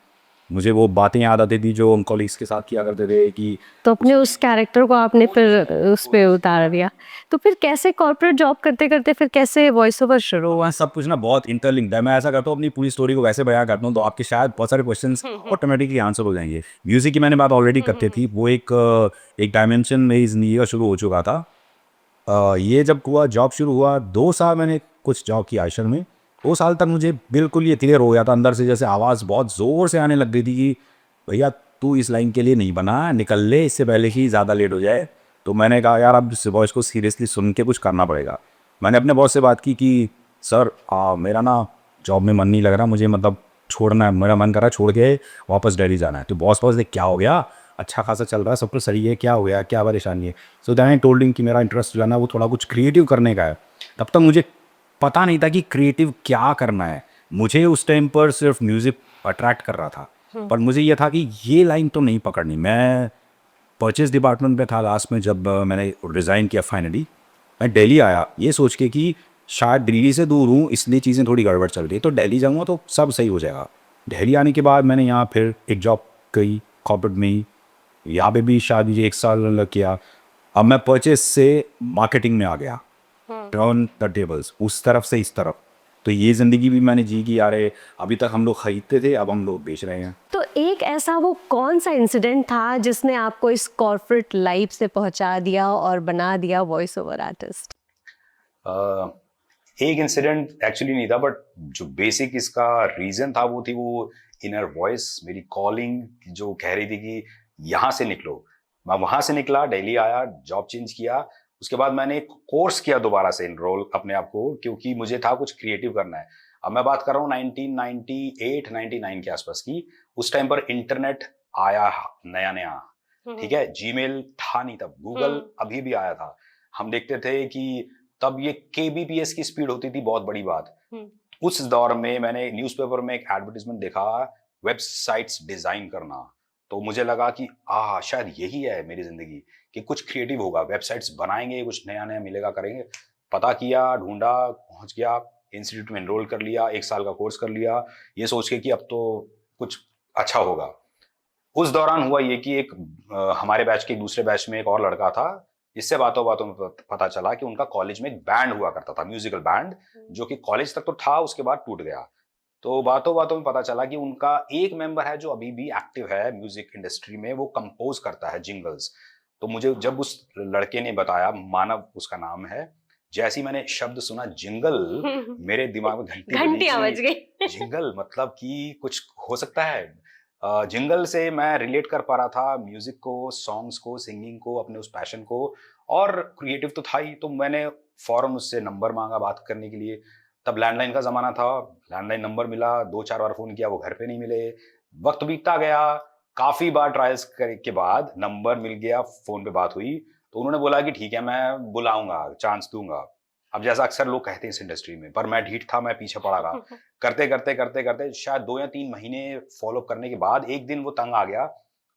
मुझे वो बातें याद आती थी जो कॉलीग्स के साथ किया करते थे कि तो अपने उस कैरेक्टर को आपने फिर उस पे उतार दिया। तो फिर कैसे कॉर्पोरेट जॉब करते करते फिर कैसे वॉइस ओवर शुरू हुआ? सब कुछ ना बहुत इंटरलिंक्ड है। मैं ऐसा करता हूँ, अपनी पूरी स्टोरी को वैसे बयां करता हूँ, तो आपके शायद बहुत सारे क्वेश्चंस ऑटोमेटिकली आंसर हो जाएंगे। म्यूजिक की मैंने बात ऑलरेडी करते थी, वो एक डायमेंशन में इस ज़िंदगी का शुरू हो चुका था। ये जब हुआ, जॉब शुरू हुआ, 2 साल मैंने कुछ जॉब की आयशर में। 2 साल तक मुझे बिल्कुल ये क्लियर हो गया था अंदर से, जैसे आवाज़ बहुत ज़ोर से आने लग गई थी कि भैया तू इस लाइन के लिए नहीं बना, निकल ले इससे पहले कि ज़्यादा लेट हो जाए। तो मैंने कहा यार अब इस वॉइस को सीरियसली सुन के कुछ करना पड़ेगा। मैंने अपने बॉस से बात की कि सर मेरा ना जॉब में मन नहीं लग रहा, मुझे मतलब छोड़ना है, मेरा मन कर रहा है छोड़ के वापस दिल्ली जाना है। तो बॉस ने क्या हो गया, अच्छा खासा चल रहा है, सब कुछ सही है, क्या हो गया, क्या परेशानी है। So then I told him कि मेरा इंटरेस्ट जो है ना वो थोड़ा कुछ क्रिएटिव करने का है। तब तक मुझे पता नहीं था कि क्रिएटिव क्या करना है। मुझे उस टाइम पर सिर्फ म्यूज़िक अट्रैक्ट कर रहा था, पर मुझे ये था कि ये लाइन तो नहीं पकड़नी। मैं परचेज डिपार्टमेंट में था लास्ट में, जब मैंने रिज़ाइन किया फाइनली। मैं दिल्ली आया ये सोच के कि शायद दिल्ली से दूर हूँ इसलिए चीज़ें थोड़ी गड़बड़ चल रही है, तो दिल्ली जाऊँगा तो सब सही हो जाएगा। दिल्ली आने के बाद मैंने यहाँ फिर एक जॉब की कॉर्पोरेट में ही, यहाँ पे भी शायद मुझे 1 साल लग किया। अब मैं परचेज से मार्केटिंग में आ गया, टर्न द टेबल्स, उस तरफ से इस तरफ। तो ये ज़िंदगी भी मैंने जी कि यार अभी तक हम लोग ख़रीदते थे, अब हम लोग बेच रहे हैं। तो एक ऐसा वो कौन सा इंसिडेंट था जिसने आपको इस कॉर्पोरेट लाइफ से पहुंचा दिया और बना दिया वॉइस ओवर आर्टिस्ट? एक इंसिडेंट एक्चुअली नहीं था, बट जो बेसिक इसका रीजन था वो थी वो इनर वॉइस, मेरी कॉलिंग जो कह रही थी कि यहाँ से निकलो। मैं वहां से निकला, दिल्ली आया, जॉब चेंज किया। उसके बाद मैंने एक कोर्स किया दोबारा से इनरोल अपने आप को, क्योंकि मुझे था कुछ क्रिएटिव करना है। अब मैं बात कर रहा हूँ 1998-99 के आसपास की। उस टाइम पर इंटरनेट आया नया नया, ठीक है, जीमेल था नहीं तब, गूगल अभी भी आया था। हम देखते थे कि तब ये केबीपीएस की स्पीड होती थी, बहुत बड़ी बात। उस दौर में मैंने न्यूज़पेपर में एक एडवर्टाइजमेंट देखा, वेबसाइट्स डिजाइन करना। तो मुझे लगा कि शायद यही है मेरी जिंदगी, कि कुछ क्रिएटिव होगा, वेबसाइट्स बनाएंगे, कुछ नया नया मिलेगा, करेंगे। पता किया, ढूंढा, पहुंच गया, इंस्टीट्यूट में एनरोल कर लिया, 1 साल का कोर्स कर लिया, ये सोच के कि अब तो कुछ अच्छा होगा। उस दौरान हुआ ये कि एक हमारे बैच के एक दूसरे बैच में एक और लड़का था, जिससे बातों बातों में पता चला कि उनका कॉलेज में एक बैंड हुआ करता था, म्यूजिकल बैंड, जो कि कॉलेज तक तो था, उसके बाद टूट गया। तो बातों बातों में पता चला कि उनका एक मेंबर है जो अभी भी एक्टिव है म्यूजिक इंडस्ट्री में, वो कंपोज करता है जिंगल्स। तो मुझे जब उस लड़के ने बताया, मानव उसका नाम है, जैसे ही मैंने शब्द सुना जिंगल, मेरे दिमाग में घंटियां बज गई। जिंगल मतलब कि कुछ हो सकता है। जिंगल से मैं रिलेट कर पा रहा था म्यूजिक को, सॉन्ग्स को, सिंगिंग को, अपने उस पैशन को, और क्रिएटिव तो था ही। तो मैंने फौरन उससे नंबर मांगा बात करने के लिए। तब लैंडलाइन का जमाना था, लैंडलाइन नंबर मिला, 2-4 बार फोन किया, वो घर पे नहीं मिले। वक्त बीतता गया, काफी बार ट्रायल्स के बाद नंबर मिल गया, फोन पे बात हुई। तो उन्होंने बोला कि ठीक है, मैं बुलाऊंगा, चांस दूंगा। अब जैसा अक्सर लोग कहते हैं इस इंडस्ट्री में, पर मैं ढीठ था, मैं पीछे पड़ा रहा। करते करते करते करते शायद 2 या 3 महीने फॉलो करने के बाद एक दिन वो तंग आ गया।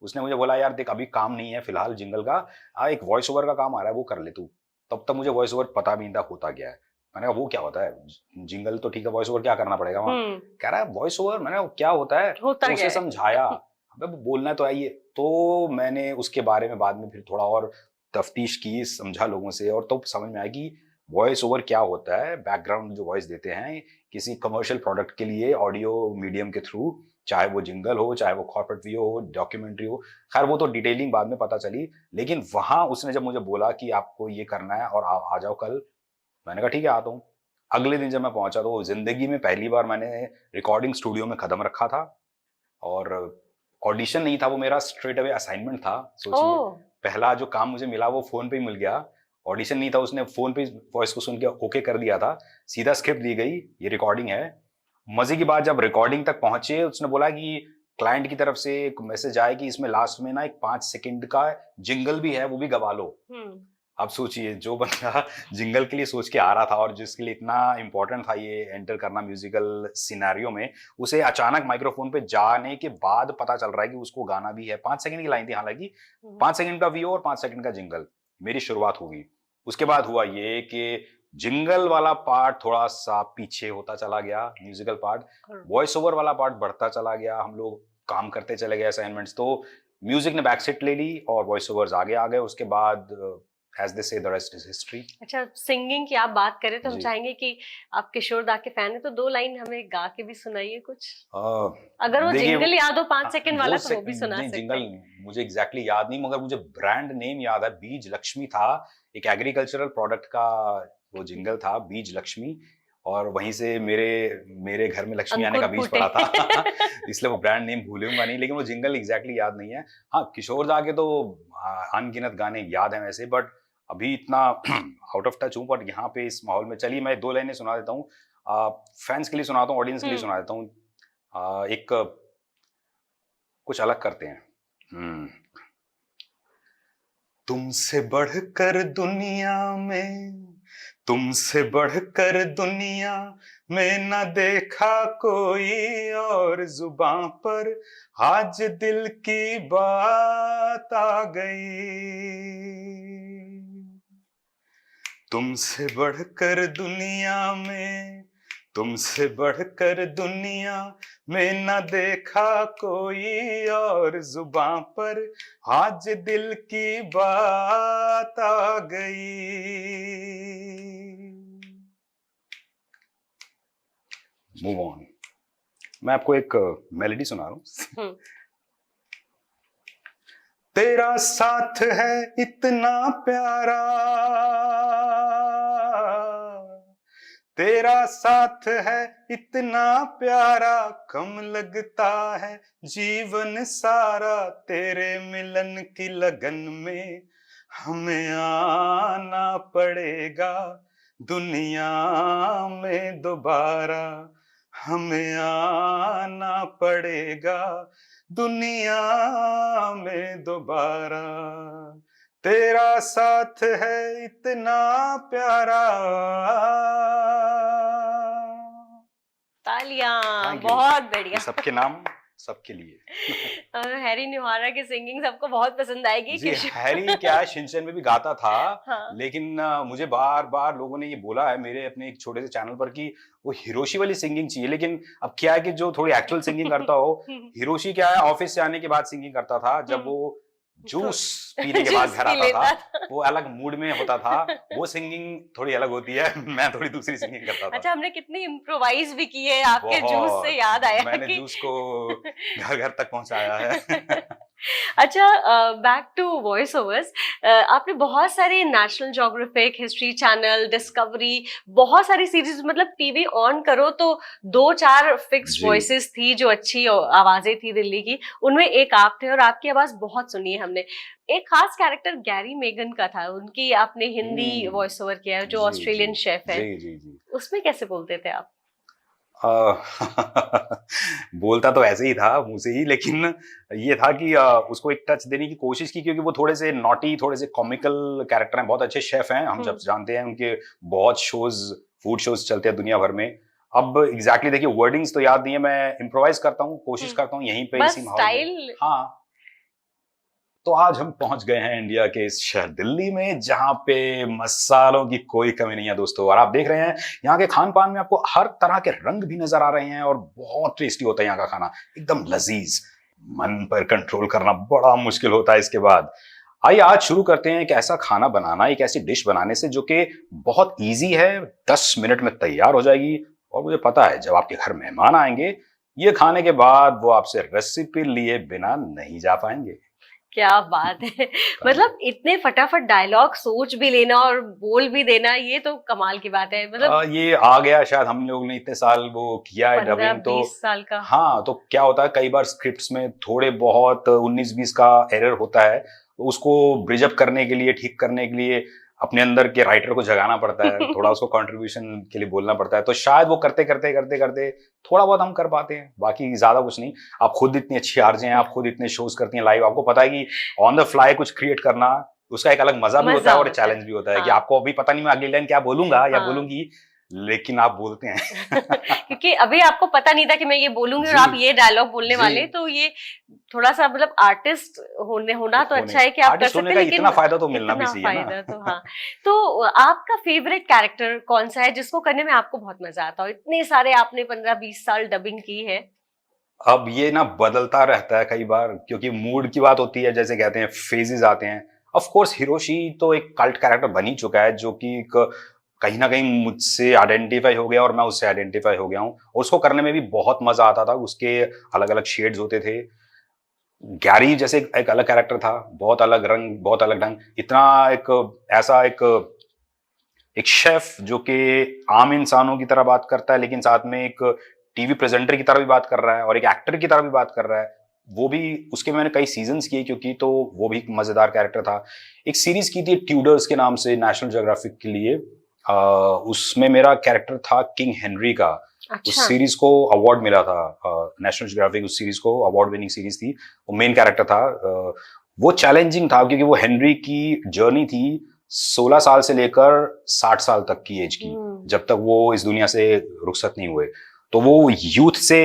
उसने मुझे बोला, यार देख, अभी काम नहीं है फिलहाल जिंगल का, एक वॉइस ओवर का काम आ रहा है, वो कर ले तू। तब तक मुझे वॉइस ओवर पता भी नहीं था होता क्या है। मैंने कहा वो क्या होता है, जिंगल तो ठीक है, वॉइस ओवर क्या करना पड़ेगा वहाँ? कह रहा है वॉइस ओवर। मैंने कहा क्या होता है? होता तो क्या उसे है? समझाया, अबे बोलना तो आइए। तो मैंने उसके बारे में बाद में फिर थोड़ा और तफ्तीश की, समझा लोगों से, और तो समझ में आया कि वॉइस ओवर क्या होता है। बैकग्राउंड जो वॉइस देते हैं किसी कमर्शियल प्रोडक्ट के लिए ऑडियो मीडियम के थ्रू, चाहे वो जिंगल हो, चाहे वो कॉर्पोरेट वीडियो हो, डॉक्यूमेंट्री हो, खैर वो तो डिटेलिंग बाद में पता चली। लेकिन वहां उसने जब मुझे बोला कि आपको ये करना है और आप आ जाओ कल, मैंने कहा ठीक है, आता हूँ। अगले दिन जब मैं पहुंचा तो जिंदगी में पहली बार मैंने रिकॉर्डिंग स्टूडियो में कदम रखा था, और ऑडिशन नहीं था, वो मेरा स्ट्रेट अवे असाइनमेंट था। सोचिए, पहला जो काम मुझे मिला वो फोन पे ही मिल गया। ऑडिशन नहीं था, उसने फोन पे वॉइस को सुन के ओके कर दिया था, सीधा स्क्रिप्ट दी गई, ये रिकॉर्डिंग है। मजे की बात, जब रिकॉर्डिंग तक पहुंचे, उसने बोला कि क्लाइंट की तरफ से एक मैसेज आया कि इसमें लास्ट में ना एक 5 सेकंड का जिंगल भी है, वो भी गवा लो। अब सोचिए, जो बंदा जिंगल के लिए सोच के आ रहा था और जिसके लिए इतना इंपॉर्टेंट था ये एंटर करना म्यूजिकल सिनेरियो में, उसे अचानक माइक्रोफोन पे जाने के बाद पता चल रहा है कि उसको गाना भी है। 5 सेकंड की लाइन थी, हालांकि 5 सेकंड का वीओ और 5 सेकंड का जिंगल। मेरी शुरुआत होगी। उसके बाद हुआ ये कि जिंगल वाला पार्ट थोड़ा सा पीछे होता चला गया, म्यूजिकल पार्ट, वॉइस ओवर वाला पार्ट बढ़ता चला गया, हम लोग काम करते चले गए असाइनमेंट्स। तो म्यूजिक ने बैक सीट ले ली और वॉइस ओवर्स आगे आ गए। उसके बाद as they say, the rest is history। अच्छा, सिंगिंग की आप बात करें तो हम जी। चाहेंगे कि आप किशोर दा के फैन है तो 2 लाइन हमें गा के भी सुनाइए कुछ। अ, अगर वो देखिए, जिंगल याद हो 5 सेकंड वाला तो वो भी सुना नहीं, सकते जिंगल हैं। मुझे एग्जैक्टली याद नहीं, मगर मुझे ब्रांड नेम याद है, बीज लक्ष्मी था। एक एग्रीकल्चरल प्रोडक्ट का वो जिंगल था, बीज लक्ष्मी। और वहीं से मेरे मेरे घर में लक्ष्मी आने का अंकुर बीज फूटे। पड़ा था इसलिए वो ब्रांड नेम भूलूंगा नहीं, लेकिन वो जिंगल एग्जैक्टली याद नहीं है। हाँ, किशोर दा के तो अनगिनत गाने याद हैं वैसे, बट अभी इतना आउट ऑफ टच हूँ। बट यहाँ पे इस माहौल में चलिए मैं 2 लाइनें सुना देता हूँ, फैंस के लिए सुनाता हूँ, ऑडियंस के लिए सुना देता हूँ। एक कुछ अलग करते हैं। तुमसे बढ़कर दुनिया में, तुमसे बढ़कर दुनिया में न देखा कोई और, जुबां पर आज दिल की बात आ गई। तुमसे बढ़कर दुनिया में, तुमसे बढ़कर दुनिया में न देखा कोई और, जुबां पर आज दिल की बात आ गई। Move on. मैं आपको एक मेलोडी सुना रहा हूं। तेरा साथ है इतना प्यारा, तेरा साथ है इतना प्यारा, कम लगता है जीवन सारा, तेरे मिलन की लगन में हमें आना पड़ेगा दुनिया में दोबारा, हमें आना पड़ेगा दुनिया में दोबारा, तेरा साथ है इतना प्यारा। तालियां, Thank you. बहुत बढ़िया। ये सबके नाम सबके लिए। हैरी निहारा की सिंगिंग सबको बहुत पसंद आएगी। जी, हैरी क्या है, शिनचैन में भी गाता था। हाँ। लेकिन मुझे बार बार लोगों ने ये बोला है मेरे अपने एक छोटे से चैनल पर कि वो हिरोशी वाली सिंगिंग चाहिए। लेकिन अब क्या है कि जो थोड़ी एक्चुअल सिंगिंग करता हो, हिरोशी क्या है, ऑफिस से आने के बाद सिंगिंग करता था, जब वो जूस पीने के बाद जूस घर पी आता लेता था, वो अलग मूड में होता था। वो सिंगिंग थोड़ी अलग होती है, मैं थोड़ी दूसरी सिंगिंग करता था। अच्छा, हमने कितनी इम्प्रोवाइज भी की है, आपके जूस बहुत, से याद आया मैंने कि जूस को घर घर तक पहुंचाया है। अच्छा, बैक टू वॉइस ओवर्स। आपने बहुत सारे national geographic, history channel, discovery, बहुत सारी सीरीज, मतलब टीवी ऑन करो तो 2-4 फिक्स जी। वॉइसेस थी जो अच्छी आवाजें थी दिल्ली की, उनमें एक आप थे और आपकी आवाज बहुत सुनी है हमने। एक खास कैरेक्टर गैरी मेगन का था, उनकी आपने हिंदी वॉइस ओवर किया है, जो जी, ऑस्ट्रेलियन जी, शेफ है। जी जी जी। उसमें कैसे बोलते थे आप? बोलता तो ऐसे ही था मुंह से ही, लेकिन ये था कि उसको एक टच देने की कोशिश की, क्योंकि वो थोड़े से नॉटी, थोड़े से कॉमिकल कैरेक्टर हैं। बहुत अच्छे शेफ हैं, हम जब जानते हैं, उनके बहुत शोज, फूड शोज चलते हैं दुनिया भर में। अब एग्जैक्टली देखिए, वर्डिंग्स तो याद नहीं है, मैं इम्प्रोवाइज करता हूँ, कोशिश करता हूँ यहीं पे बस इसी माहौल में। स्टाइल। हाँ, तो आज हम पहुंच गए हैं इंडिया के इस शहर दिल्ली में, जहां पे मसालों की कोई कमी नहीं है दोस्तों। और आप देख रहे हैं यहाँ के खान पान में आपको हर तरह के रंग भी नजर आ रहे हैं, और बहुत टेस्टी होता है यहाँ का खाना, एकदम लजीज। मन पर कंट्रोल करना बड़ा मुश्किल होता है इसके बाद। आइए आज शुरू करते हैं एक ऐसा खाना बनाना, एक ऐसी डिश बनाने से जो कि बहुत ईजी है, 10 मिनट में तैयार हो जाएगी। और मुझे पता है जब आपके घर मेहमान आएंगे, ये खाने के बाद वो आपसे रेसिपी लिए बिना नहीं जा पाएंगे। क्या बात है। मतलब इतने फटाफट डायलॉग सोच भी लेना और बोल भी देना, ये तो कमाल की बात है। मतलब ये आ गया, शायद हम लोग ने इतने साल वो किया है डबिंग, तो 15-20 साल का। हाँ, तो क्या होता है कई बार स्क्रिप्ट्स में थोड़े बहुत 19-20 का एरर होता है, तो उसको ब्रिज अप करने के लिए, ठीक करने के लिए अपने अंदर के राइटर को जगाना पड़ता है, थोड़ा उसको कंट्रीब्यूशन के लिए बोलना पड़ता है। तो शायद वो करते करते करते करते थोड़ा बहुत हम कर पाते हैं, बाकी ज्यादा कुछ नहीं। आप खुद इतनी अच्छी आरजे हैं, आप खुद इतने शोज करती हैं लाइव, आपको पता है कि ऑन द फ्लाई कुछ क्रिएट करना, उसका एक अलग मजा भी होता है और चैलेंज भी होता है। कि आपको अभी पता नहीं मैं अगली लाइन क्या बोलूंगा या बोलूंगी, लेकिन आप बोलते हैं। क्योंकि अभी आपको पता नहीं था कि मैं ये बोलूंगी और आप ये डायलॉग बोलने वाले, तो ये थोड़ा सा मतलब आर्टिस्ट होना तो अच्छा है कि आप कर सकते हैं, लेकिन इतना फायदा तो मिलना भी इतना चाहिए फायदा ना। तो हाँ। तो आपका फेवरेट कैरेक्टर कौन सा है जिसको करने में आपको बहुत मजा आता हो? इतने सारे आपने 15-20 साल डबिंग की है। अब ये ना बदलता रहता है कई बार, क्योंकि मूड की बात होती है, जैसे कहते हैं फेजेस आते हैं। ऑफ कोर्स हिरोशी तो एक कल्ट कैरेक्टर बन ही चुका है, जो कि कहीं ना कहीं मुझसे आइडेंटिफाई हो गया और मैं उससे आइडेंटिफाई हो गया हूँ, और उसको करने में भी बहुत मजा आता था। उसके अलग अलग शेड्स होते थे। गैरी जैसे एक अलग कैरेक्टर था, बहुत अलग रंग, बहुत अलग ढंग, इतना एक ऐसा एक शेफ जो कि आम इंसानों की तरह बात करता है, लेकिन साथ में एक टीवी प्रेजेंटर की तरह भी बात कर रहा है और एक एक्टर की तरह भी बात कर रहा है। वो भी उसके मैंने कई सीजन्स किए क्योंकि, तो वो भी एक मजेदार कैरेक्टर था। एक सीरीज की थी ट्यूडर्स के नाम से नेशनल ज्योग्राफिक के लिए, उसमें मेरा कैरेक्टर था किंग हेनरी का। अच्छा। उस सीरीज को अवार्ड मिला था, नेशनल ज्योग्राफिक उस सीरीज को अवार्ड विनिंग सीरीज थी। वो मेन कैरेक्टर था। वो चैलेंजिंग था क्योंकि वो हेनरी की जर्नी थी 16 साल से लेकर 60 साल तक की एज की, जब तक वो इस दुनिया से रुखसत नहीं हुए। तो वो यूथ से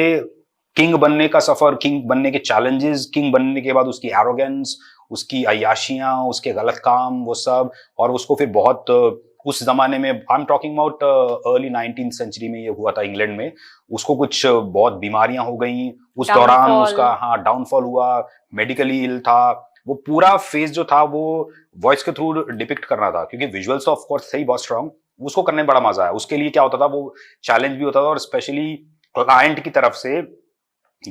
किंग बनने का सफर, किंग बनने के चैलेंजेस, किंग बनने के बाद उसकी एरोगेंस, उसकी अय्याशियां, उसके गलत काम, वो सब, और उसको फिर बहुत उस जमाने में, I am talking about early 19th century में ये हुआ था इंग्लैंड में, उसको कुछ बहुत बीमारियां हो गई उस दौरान, उसका डाउनफॉल हुआ, मेडिकली इल था। वो पूरा फेज जो था वो वॉइस के थ्रू डिपिक्ट करना था, क्योंकि विजुअल्स ऑफ कोर्स थे बहुत स्ट्रांग, उसको करने में बड़ा मजा आया। उसके लिए क्या होता था, वो चैलेंज भी होता था, और स्पेशली क्लाइंट की तरफ से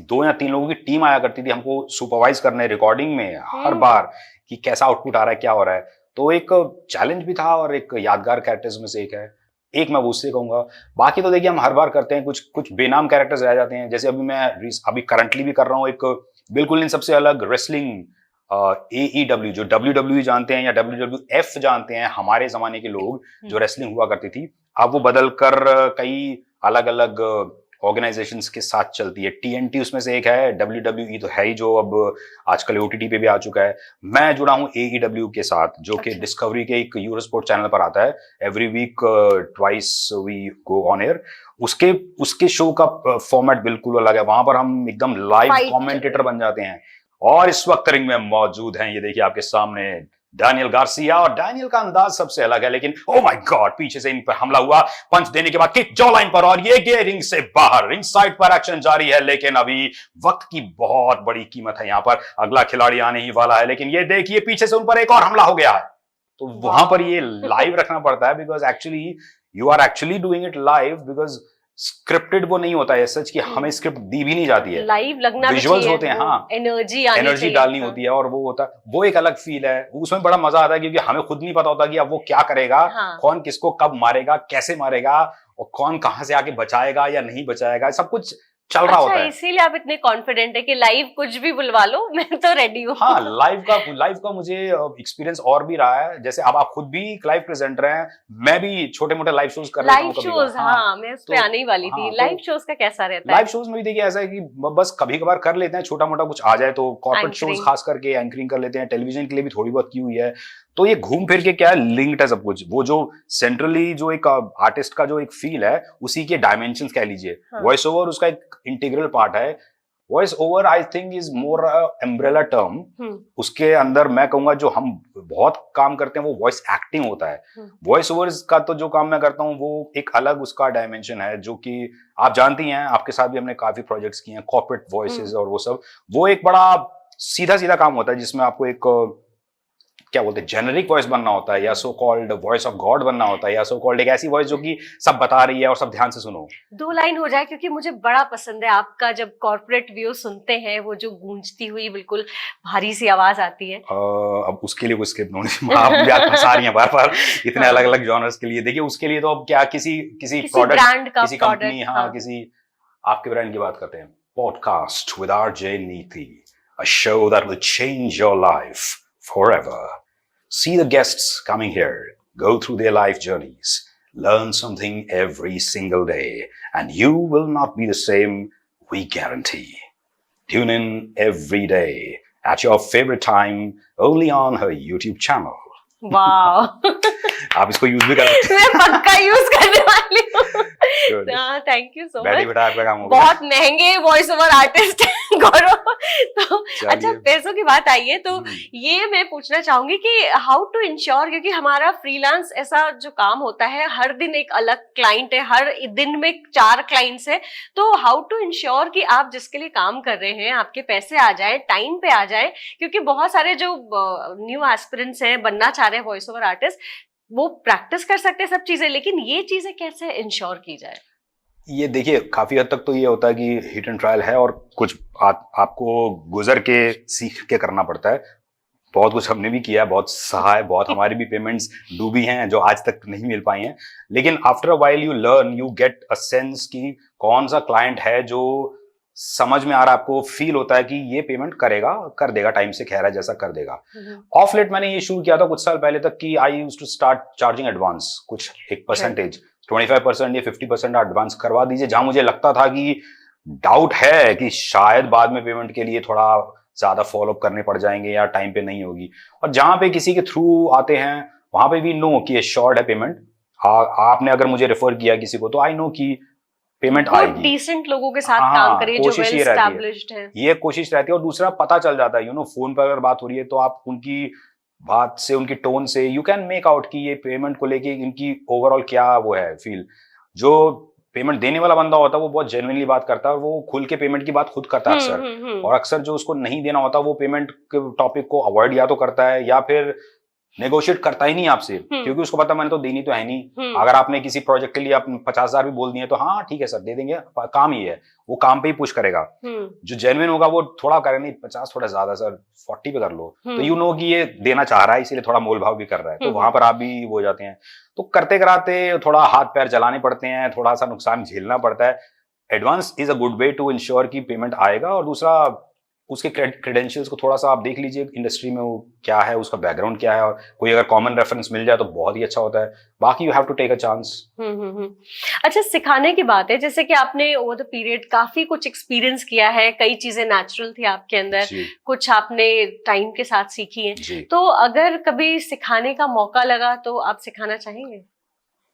2 या 3 लोगों की टीम आया करती थी हमको सुपरवाइज करने रिकॉर्डिंग में हर बार, कि कैसा आउटपुट आ रहा है, क्या हो रहा है। तो एक चैलेंज भी था और एक यादगार कैरेक्टर्स में से एक है। एक मैं उससे कहूंगा। बाकी तो देखिए हम हर बार करते हैं, कुछ बेनाम कैरेक्टर्स रह जाते हैं। जैसे अभी करंटली भी कर रहा हूँ एक बिल्कुल इन सबसे अलग रेसलिंग, AEW, जो WWE जानते हैं या WWF जानते हैं हमारे जमाने के लोग, जो रेसलिंग हुआ करती थी, अब वो बदल कर कई अलग अलग ऑर्गेनाइजेशंस के साथ चलती है। TNT उसमें से एक है, WWE तो है ही जो अब आजकल OTT पे भी आ चुका है। मैं जुड़ा हूँ AEW के साथ, जो कि डिस्कवरी के एक यूरोस्पोर्ट चैनल पर आता है। Every week twice we go on air. उसके शो का फॉर्मेट बिल्कुल अलग है। वहां पर हम एकदम लाइव कमेंटेटर बन जाते हैं। और इस वक्त रिंग में मौजूद हैं, ये देखिए आपके सामने, डैनियल गार्सिया। और डैनियल का अंदाज सबसे अलग है, लेकिन ओ माय गॉड, पीछे से इन पर हमला हुआ, पंच देने के बाद किक जॉ लाइन पर, और ये गए रिंग से बाहर। रिंग साइड पर एक्शन जारी है, लेकिन अभी वक्त की बहुत बड़ी कीमत है यहाँ पर। अगला खिलाड़ी आने ही वाला है, लेकिन ये देखिए पीछे से उन पर एक और हमला हो गया है। तो वहां पर ये लाइव रखना पड़ता है, because actually you are actually doing it live, because scripted वो नहीं होता है सच, कि हमें स्क्रिप्ट दी भी नहीं जाती है, लाइव लगना विजुअल्स होते हैं। हाँ, एनर्जी डालनी होती है, और वो होता है, वो एक अलग फील है। उसमें बड़ा मजा आता है क्योंकि हमें खुद नहीं पता होता कि अब वो क्या करेगा, कौन किसको कब मारेगा, कैसे मारेगा, और कौन कहां से आके बचाएगा या नहीं बचाएगा, सब कुछ चल रहा होता है। इसीलिए आप इतने कॉन्फिडेंट है कि लाइव कुछ भी बुलवा लो, मैं तो रेडी हूँ। हाँ, लाइव का मुझे एक्सपीरियंस और भी रहा है। जैसे अब आप खुद भी लाइव प्रेजेंटर हैं, मैं भी छोटे मोटे लाइव शोज कर रहा हूँ। लाइव शोज, हाँ, मैं उस पे आने ही वाली थी। लाइव शोज का कैसा रहता है? लाइव शोज में भी देखिए ऐसा है कि बस कभी कभार कर लेते हैं, छोटा मोटा कुछ आ जाए तो। कॉर्पोरेट शोज खास करके एंकरिंग कर लेते हैं, टेलीविजन के लिए भी थोड़ी बहुत की हुई है। तो ये घूम फिर के क्या है, लिंक्ड है सब कुछ। वो जो सेंट्रली जो एक आर्टिस्ट का जो एक फील है, उसी के डायमेंशंस कह लीजिए। वॉइस ओवर उसका एक इंटीग्रल पार्ट है। Voice over I think is more umbrella term. उसके अंदर मैं कहूंगा जो हम बहुत काम करते हैं वो वॉइस एक्टिंग होता है। वॉइस ओवर्स का तो जो काम मैं करता हूँ वो एक अलग उसका डायमेंशन है, जो कि आप जानती हैं, आपके साथ भी हमने काफी प्रोजेक्ट्स किए हैं, कॉर्पोरेट वॉइसेस और वो सब। वो एक बड़ा सीधा सीधा काम होता है जिसमें आपको एक क्या बोलते हैं, जेनरिक वॉइस बनना होता है, या so called voice of God बनना होता है, या सो कॉल्ड एक ऐसी वॉइस जो कि सब बता रही है और सब ध्यान से सुनो। 2 लाइन हो जाए, क्योंकि मुझे बड़ा पसंद है आपका जब कॉर्पोरेट व्यू सुनते हैं, वो जो गूंजती हुई बिल्कुल भारी सी आवाज आती है। अब उसके लिए कोई स्क्रिप्ट होनी, आप याद फंसा रही हैं बार बार इतने अलग अलग जॉनर्स के लिए। देखिए उसके लिए तो अब क्या, किसी प्रोडक्ट, किसी कंपनी, हाँ, किसी आपके ब्रांड की बात करते हैं। पॉडकास्ट विद आरजे नीति, a show that will change your life forever. See the guests coming here, go through their life journeys, learn something every single day, and you will not be the same, we guarantee. Tune in every day at your favorite time, only on her YouTube channel. वाह, आप इसको use भी कर सकते हैं। मैं पक्का use करने वाली हूँ। Thank you so much. बेटा आपका काम हो गया। बहुत महंगे वॉइस ओवर आर्टिस्ट गौरव। तो अच्छा, पैसों की बात आई है तो ये मैं पूछना चाहूंगी कि हाउ टू इंश्योर, क्योंकि हमारा फ्रीलांस ऐसा जो काम होता है, हर दिन एक अलग क्लाइंट है, हर दिन में 4 क्लाइंट्स है, तो हाउ टू इंश्योर कि आप जिसके लिए काम कर रहे हैं आपके पैसे आ जाए, टाइम पे आ जाए, क्योंकि बहुत सारे जो न्यू एस्पिरेंट्स हैं, बनना चाह रहे हैं वॉइस ओवर आर्टिस्ट, वो प्रैक्टिस कर सकते हैं सब चीजें, लेकिन ये चीजें कैसे इंश्योर की जाए? ये देखिए काफी हद तक तो ये होता है कि हिट एंड ट्रायल है, और कुछ आपको गुजर के सीख के करना पड़ता है। बहुत कुछ हमने भी किया है, बहुत सहा है, बहुत हमारी भी पेमेंट्स डूबी हैं जो आज तक नहीं मिल पाई हैं। लेकिन after a while you learn, you get a sense कि कौन सा क्लाइंट है जो समझ में आ रहा है, आपको फील होता है कि ये पेमेंट करेगा, कर देगा, टाइम से कह रहा है जैसा कर देगा। ऑफ लेट मैंने ये शुरू किया था कुछ साल पहले तक कि I used to start charging advance, कुछ एक परसेंटेज 25% या 50% एडवांस करवा दीजिए, जहां मुझे लगता था कि डाउट है कि शायद बाद में पेमेंट के लिए थोड़ा ज्यादा फॉलो अप करने पड़ जाएंगे या टाइम पे नहीं होगी। और जहां पे किसी के थ्रू आते हैं वहां पे भी नो कि एश्योर्ड है पेमेंट। आपने अगर मुझे रेफर किया किसी को तो आई नो कि पेमेंट आएगी। डिसेंट लोगों के साथ हाँ, काम करिए जो कोशिश वेल ये रहती है। एस्टैब्लिश्ड है। ये कोशिश रहती है। और दूसरा पता चल जाता है, फोन पर अगर बात हो रही है तो आप उनकी बात से, उनकी टोन से यू कैन मेक आउट कि ये पेमेंट को लेके इनकी ओवरऑल क्या वो है फील। जो पेमेंट देने वाला बंदा होता है वो बहुत जेन्युइनली बात करता है और वो खुल के पेमेंट की बात खुद करता है अक्सर। और अक्सर जो उसको नहीं देना होता वो पेमेंट के टॉपिक को अवॉइड या तो करता है या फिर नेगोशिएट करता ही नहीं आपसे, क्योंकि उसको पता मैंने तो देनी तो है नहीं। अगर आपने किसी प्रोजेक्ट के लिए आप 50,000 भी बोल दिए तो हाँ ठीक है सर दे देंगे, काम ही है, वो काम पे ही पुश करेगा। जो जेन्युइन होगा वो थोड़ा करे, नहीं 50 थोड़ा ज्यादा सर 40 पे कर लो, तो यू नो कि ये देना चाह रहा है इसीलिए थोड़ा मोल भाव भी कर रहा है, तो वहां पर आप भी वो हो जाते हैं। तो करते कराते थोड़ा हाथ पैर जलाने पड़ते हैं, थोड़ा सा नुकसान झेलना पड़ता है। Advance is a good way to ensure कि पेमेंट आएगा। और दूसरा उसके क्रेडेंशियल्स को थोड़ा सा आप देख लीजिए, इंडस्ट्री में वो क्या है, उसका बैकग्राउंड क्या है, और कोई अगर कॉमन रेफरेंस मिल जाए तो बहुत ही अच्छा होता है। बाकी you have to take a chance. अच्छा, सिखाने की बात है, जैसे कि आपने ओवर द पीरियड काफी कुछ एक्सपीरियंस किया है, कई चीजें नेचुरल थी आपके अंदर, कुछ आपने टाइम के साथ सीखी हैं, तो अगर कभी सिखाने का मौका लगा तो आप सिखाना चाहेंगे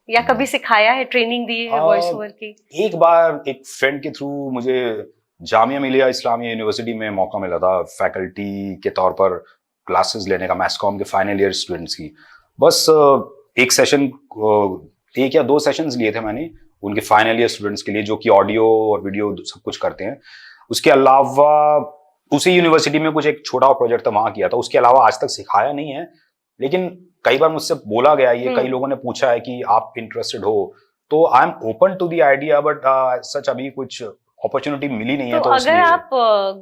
या कभी सिखाया है, ट्रेनिंग दी है वॉइस ओवर की? एक बार एक फ्रेंड के थ्रू मुझे जामिया मिलिया इस्लामिया यूनिवर्सिटी में मौका मिला था फैकल्टी के तौर पर क्लासेस लेने का, मैस कॉम के फाइनल ईयर स्टूडेंट्स की। बस एक सेशन, एक या दो सेशंस लिए थे मैंने उनके फाइनल ईयर स्टूडेंट्स के लिए, जो कि ऑडियो और वीडियो सब कुछ करते हैं। उसके अलावा उसी यूनिवर्सिटी में कुछ एक छोटा प्रोजेक्ट था, वहां किया था। उसके अलावा आज तक सिखाया नहीं है, लेकिन कई बार मुझसे बोला गया, ये कई लोगों ने पूछा है कि आप इंटरेस्टेड हो, तो I am open to the idea, but such अभी कुछ अपॉर्चुनिटी मिली नहीं है। तो अगर आप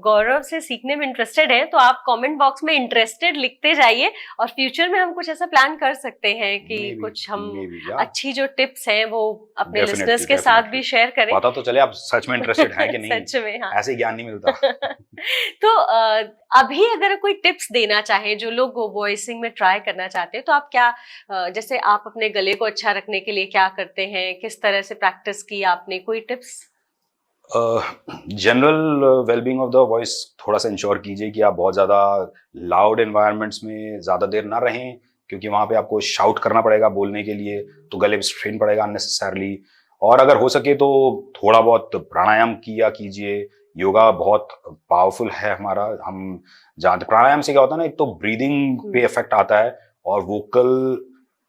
गौरव से सीखने में इंटरेस्टेड हैं तो आप कमेंट बॉक्स में इंटरेस्टेड लिखते जाइए, और फ्यूचर में हम कुछ ऐसा प्लान कर सकते हैं कि कुछ हम अच्छी जो टिप्स हैं वो अपने लिसनर्स के साथ भी शेयर करें। पता तो चले आप सच में इंटरेस्टेड हैं कि नहीं। सच में, हाँ। ऐसे ज्ञान नहीं मिलता। तो अभी अगर कोई टिप्स देना चाहे जो लोग वॉइसिंग में ट्राई करना चाहते हैं, तो आप क्या, जैसे आप अपने गले को अच्छा रखने के लिए क्या करते हैं, किस तरह से प्रैक्टिस की आपने, कोई tips? General wellbeing of the voice थोड़ा सा इंश्योर कीजिए कि आप बहुत ज़्यादा लाउड एनवायरनमेंट्स में ज़्यादा देर ना रहें, क्योंकि वहाँ पे आपको शाउट करना पड़ेगा बोलने के लिए, तो गले पे स्ट्रेन पड़ेगा अननेसेसरली। और अगर हो सके तो थोड़ा बहुत प्राणायाम किया कीजिए। योगा बहुत पावरफुल है हमारा, हम जानते। प्राणायाम से क्या होता है ना, एक तो ब्रीदिंग पे इफेक्ट आता है, और वोकल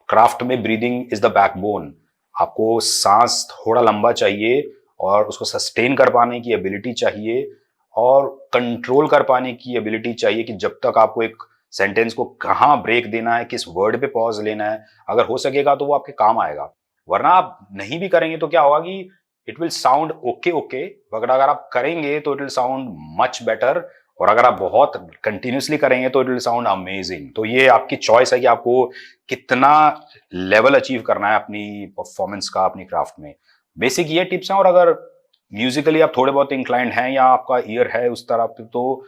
क्राफ्ट में ब्रीदिंग इज द बैकबोन। आपको सांस थोड़ा लंबा चाहिए और उसको सस्टेन कर पाने की एबिलिटी चाहिए, और कंट्रोल कर पाने की एबिलिटी चाहिए कि जब तक आपको एक सेंटेंस को कहाँ ब्रेक देना है, किस वर्ड पे पॉज लेना है। अगर हो सकेगा तो वो आपके काम आएगा, वरना आप नहीं भी करेंगे तो क्या होगा कि it will sound okay okay, मगर अगर आप करेंगे तो it will sound much better, और अगर आप बहुत कंटिन्यूसली करेंगे तो इट विल साउंड अमेजिंग। तो ये आपकी चॉइस है कि आपको कितना लेवल अचीव करना है अपनी परफॉर्मेंस का, अपनी क्राफ्ट में। बेसिक ये टिप्स हैं। और अगर म्यूजिकली आप थोड़े बहुत इंक्लाइंड हैं या आपका ईयर है उस तरह पे, तो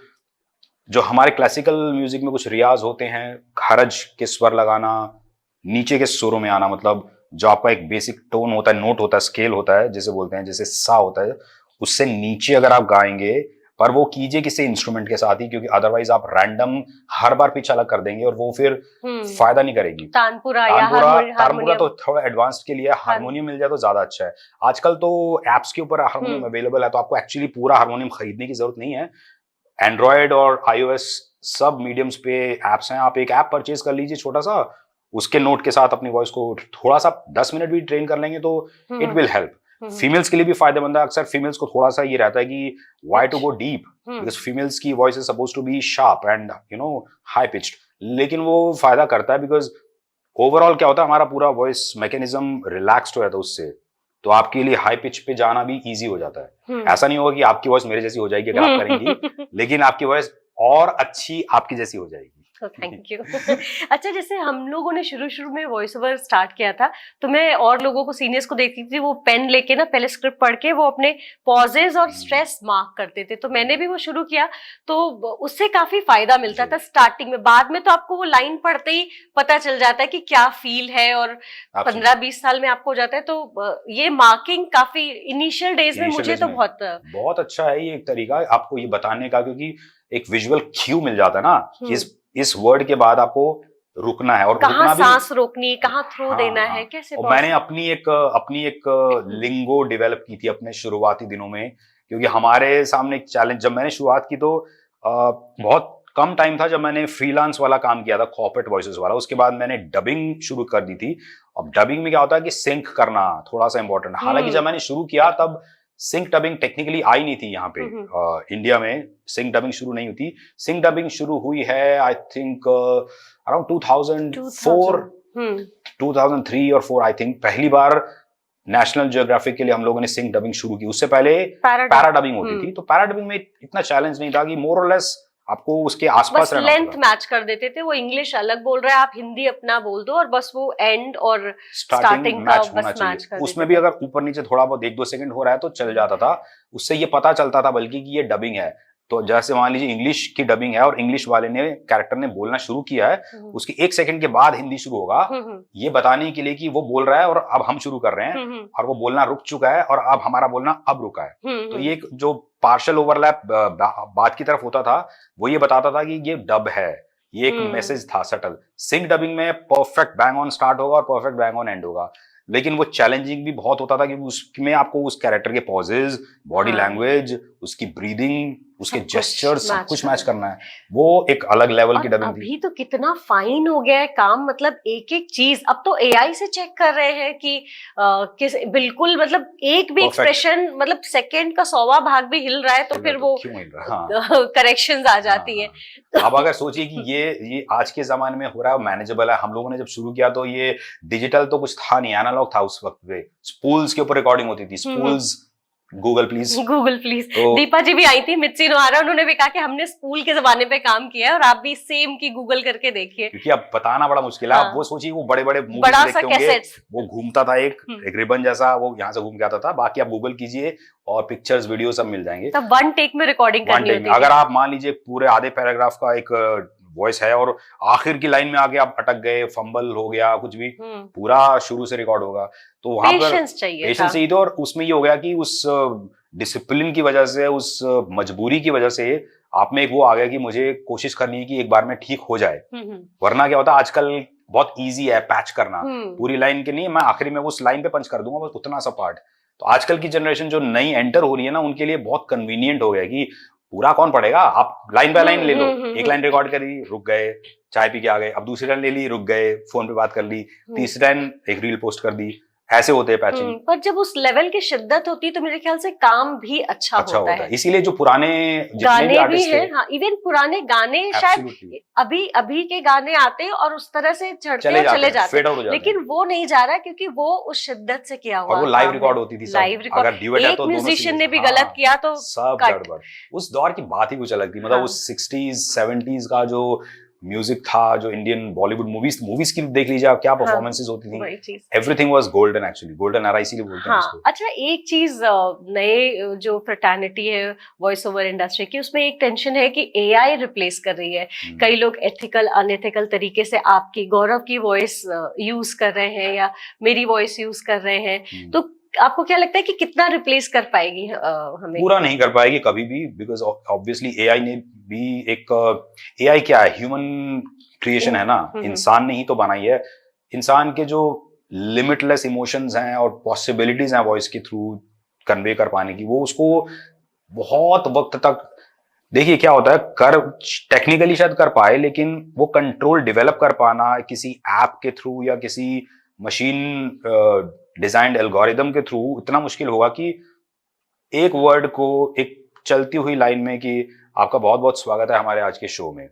जो हमारे क्लासिकल म्यूजिक में कुछ रियाज होते हैं, खरज के स्वर लगाना, नीचे के सुरों में आना, मतलब जो आपका एक बेसिक टोन होता है, नोट होता है, स्केल होता है जिसे बोलते हैं, जैसे सा होता है, उससे नीचे अगर आप गाएंगे, पर वो कीजिए किसी इंस्ट्रूमेंट के साथ ही, क्योंकि अदरवाइज आप रैंडम हर बार पिच अलग कर देंगे और वो फिर फायदा नहीं करेगी। तानपुरा तो थोड़ा एडवांस के लिए हारमोनियम मिल जाए तो ज्यादा अच्छा है। आजकल तो एप्स के ऊपर हारमोनियम अवेलेबल है, तो आपको एक्चुअली पूरा हारमोनियम खरीदने की जरूरत नहीं है। एंड्रॉयड और iOS सब मीडियम्स पे एप्स हैं, आप एक ऐप परचेज कर लीजिए छोटा सा, उसके नोट के साथ अपनी वॉइस को थोड़ा सा 10 मिनट भी ट्रेन कर लेंगे तो इट विल हेल्प। फीमेल्स के लिए भी फायदेमंद है। अक्सर फीमेल्स को थोड़ा सा ये रहता है कि why to go deep, because females की voice is suppose to be sharp and high pitched, लेकिन वो फायदा करता है बिकॉज ओवरऑल क्या होता है, हमारा पूरा वॉइस मैकेनिज्म रिलैक्स्ड हो जाता है उससे, तो आपके लिए हाई पिच पे जाना भी इजी हो जाता है। ऐसा नहीं होगा कि आपकी वॉइस मेरे जैसी हो जाएगी अगर आप करेंगी, लेकिन आपकी वॉइस और अच्छी आपकी जैसी हो जाएगी। Thank you. अच्छा, जैसे हम लोगों ने शुरू में वॉइस ओवर स्टार्ट किया था, तो मैं और लोगों को, सीनियर्स को देखती थी, वो पेन लेके ना पहले स्क्रिप्ट पढ़ के वो अपने पॉजेज और स्ट्रेस मार्क करते थे, तो मैंने भी वो शुरू किया, तो उससे काफी फायदा मिलता था स्टार्टिंग में। बाद में तो आपको वो लाइन पढ़ते ही पता चल जाता है कि क्या फील है, और 15-20 साल में आपको हो जाता है। तो ये मार्किंग काफी इनिशियल डेज में मुझे तो बहुत अच्छा है ये एक तरीका आपको ये बताने का, क्योंकि एक विजुअल क्यू मिल जाता है ना कि इस वर्ड के बाद आपको रुकना है, और कहाँ सांस रोकनी, कहाँ थ्रो देना है, कैसे। और मैंने अपनी एक लिंगो डेवलप की थी अपने शुरुआती दिनों में, क्योंकि हमारे सामने एक चैलेंज, जब मैंने शुरुआत की तो बहुत कम टाइम था जब मैंने फ्रीलांस वाला काम किया था, कॉर्पोरेट वॉइसेस वाला। उसके बाद मैंने डबिंग शुरू कर दी थी। अब डबिंग में क्या होता है कि सिंक करना थोड़ा सा इंपॉर्टेंट, हालांकि जब मैंने शुरू किया तब सिंक डबिंग टेक्निकली आई नहीं थी यहाँ पे इंडिया में। सिंक डबिंग शुरू नहीं हुई। सिंक डबिंग शुरू हुई है आई थिंक अराउंड 2004 2003 और 4 आई थिंक। पहली बार नेशनल ज्योग्राफिक के लिए हम लोगों ने सिंक डबिंग शुरू की। उससे पहले पैरा डबिंग होती थी, तो पैरा डबिंग में इतना चैलेंज नहीं था कि मोर और लेस आपको उसके आसपास रहना लेंथ मैच कर देते थे। वो इंग्लिश अलग बोल रहा है, आप हिंदी अपना बोल दो, और बस वो एंड और स्टार्टिंग का बस मैच कर। उसमें भी अगर ऊपर नीचे थोड़ा बहुत 1-2 सेकंड हो रहा है तो चल जाता था। उससे ये पता चलता था बल्कि कि ये डबिंग है। तो जैसे मान लीजिए इंग्लिश की डबिंग है और इंग्लिश वाले ने कैरेक्टर ने बोलना शुरू किया है, उसके 1 सेकंड के बाद हिंदी शुरू होगा, ये बताने के लिए कि वो बोल रहा है और अब हम शुरू कर रहे हैं, और वो बोलना रुक चुका है और अब हमारा बोलना अब रुका है। तो ये जो पार्शियल ओवरलैप बात की तरफ होता था, वो ये बताता था कि ये डब है, ये एक मैसेज था सटल। सिंक डबिंग में परफेक्ट बैंग ऑन स्टार्ट होगा और परफेक्ट बैंग ऑन एंड होगा, लेकिन वो चैलेंजिंग भी बहुत होता था क्योंकि उसमें आपको उस कैरेक्टर के पॉजेज, बॉडी लैंग्वेज, उसकी ब्रीदिंग, उसके जेस्चर्स सब कुछ मैच करना है। वो एक अलग लेवल की डबिंग थी। अभी तो कितना फाइन हो गया है काम, मतलब एक एक चीज अब तो एआई से चेक कर रहे हैं कि किस बिल्कुल, मतलब एक भी एक्सप्रेशन, मतलब सेकंड का 100वां भाग भी हिल रहा है तो फिर वो करेक्शंस आ जाती है। अब अगर सोचिए कि ये आज के जमाने में हो रहा है, मैनेजेबल है। हम लोगों ने जब शुरू किया तो ये डिजिटल तो कुछ था नहीं, एनालॉग था उस वक्त पे। स्पूल्स के ऊपर रिकॉर्डिंग होती थी, स्पूल्स। गूगल प्लीज तो दीपा जी भी आई थी, मिर्ची नोहारा, उन्होंने भी कहा कि हमने स्कूल के जमाने पे काम किया है और आप भी सेम की गूगल करके देखिए, क्योंकि अब बताना बड़ा मुश्किल है। आप वो सोचिए वो बड़े बड़े बड़ा सा कैसेट्स, वो घूमता था एक रिबन जैसा, वो यहाँ से घूम के आता था। बाकी आप गूगल कीजिए और पिक्चर्स वीडियो सब मिल जाएंगे। तब 1 टेक में रिकॉर्डिंग करनी होती है। अगर आप मान लीजिए पूरे आधे पैराग्राफ का एक वॉइस है और आखिर की लाइन में आके आप अटक गए, फंबल हो गया, कुछ भी, पूरा शुरू से रिकॉर्ड होगा, तो वहां पर पेशेंस चाहिए था। और उसमें ये हो गया कि उस डिसिप्लिन की वजह से, उस मजबूरी की वजह से आप में एक वो आ गया कि मुझे कोशिश करनी है कि एक बार में ठीक हो जाए। वरना क्या होता है, आजकल बहुत इजी है पैच करना, पूरी लाइन के नहीं, मैं आखिरी में उस लाइन पे पंच कर दूंगा बस उतना सा पार्ट। तो आजकल की जनरेशन जो नई एंटर हो रही है ना, उनके लिए बहुत कन्वीनियंट हो गया कि पूरा कौन पढ़ेगा, आप लाइन बाय लाइन ले लो। एक लाइन रिकॉर्ड करी, रुक गए, चाय पी के आ गए, अब दूसरी लाइन ले ली, रुक गए, फोन पे बात कर ली, तीसरी लाइन एक रील पोस्ट कर दी। ऐसे होते हैं पैचिंग। पर जब उस लेवल की शिद्दत होती है तो मेरे ख्याल से काम भी अच्छा होता है। इसीलिए जो पुराने गाने भी हैं, हाँ, इवन पुराने गाने शायद अभी के गाने आते हैं और उस तरह से चढ़ते हैं, चले जाते हैं, लेकिन वो नहीं जा रहा क्योंकि वो उस शिद्दत से किया हुआ। और वो लाइव रिकॉर्ड होती थी, लाइव रिकॉर्ड। अगर ड्यूएट है तो म्यूजिशियन ने भी गलत किया तो सब गड़बड़। उस दौर की बात ही कुछ अलग थी। मतलब उस 60s 70s का जो म्यूजिक था, जो इंडियन बॉलीवुड मूवीज की देख लीजिए आप, क्या परफॉर्मेंसेस होती थी। Everything was golden, actually golden era इसीलिए बोलते हैं इसको। अच्छा, एक चीज नए जो फ्रेटर्निटी है वॉइस ओवर इंडस्ट्री की, उसमें एक टेंशन है कि एआई रिप्लेस कर रही है। कई लोग एथिकल अनएथिकल तरीके से आपकी, गौरव की वॉइस यूज कर रहे हैं या मेरी वॉइस यूज कर रहे हैं, तो आपको क्या लगता है कि कितना रिप्लेस कर पाएगी हमें? पूरा नहीं कर पाएगी कभी भी, बिकॉज ऑब्वियसली एआई ने भी एक, एआई क्या है, ह्यूमन क्रिएशन है ना, इंसान ने ही तो बनाई है। इंसान के जो लिमिटलेस इमोशंस हैं और पॉसिबिलिटीज हैं वॉइस के थ्रू कन्वे कर पाने की, वो उसको बहुत वक्त तक, देखिए क्या होता है, कर टेक्निकली शायद कर पाए, लेकिन वो कंट्रोल डेवलप कर पाना किसी ऐप के थ्रू या किसी मशीन डिजाइंड एल्गोरिदम के थ्रू इतना मुश्किल होगा कि एक वर्ड को एक चलती हुई लाइन में कि आपका बहुत बहुत स्वागत है हमारे आज के शो में,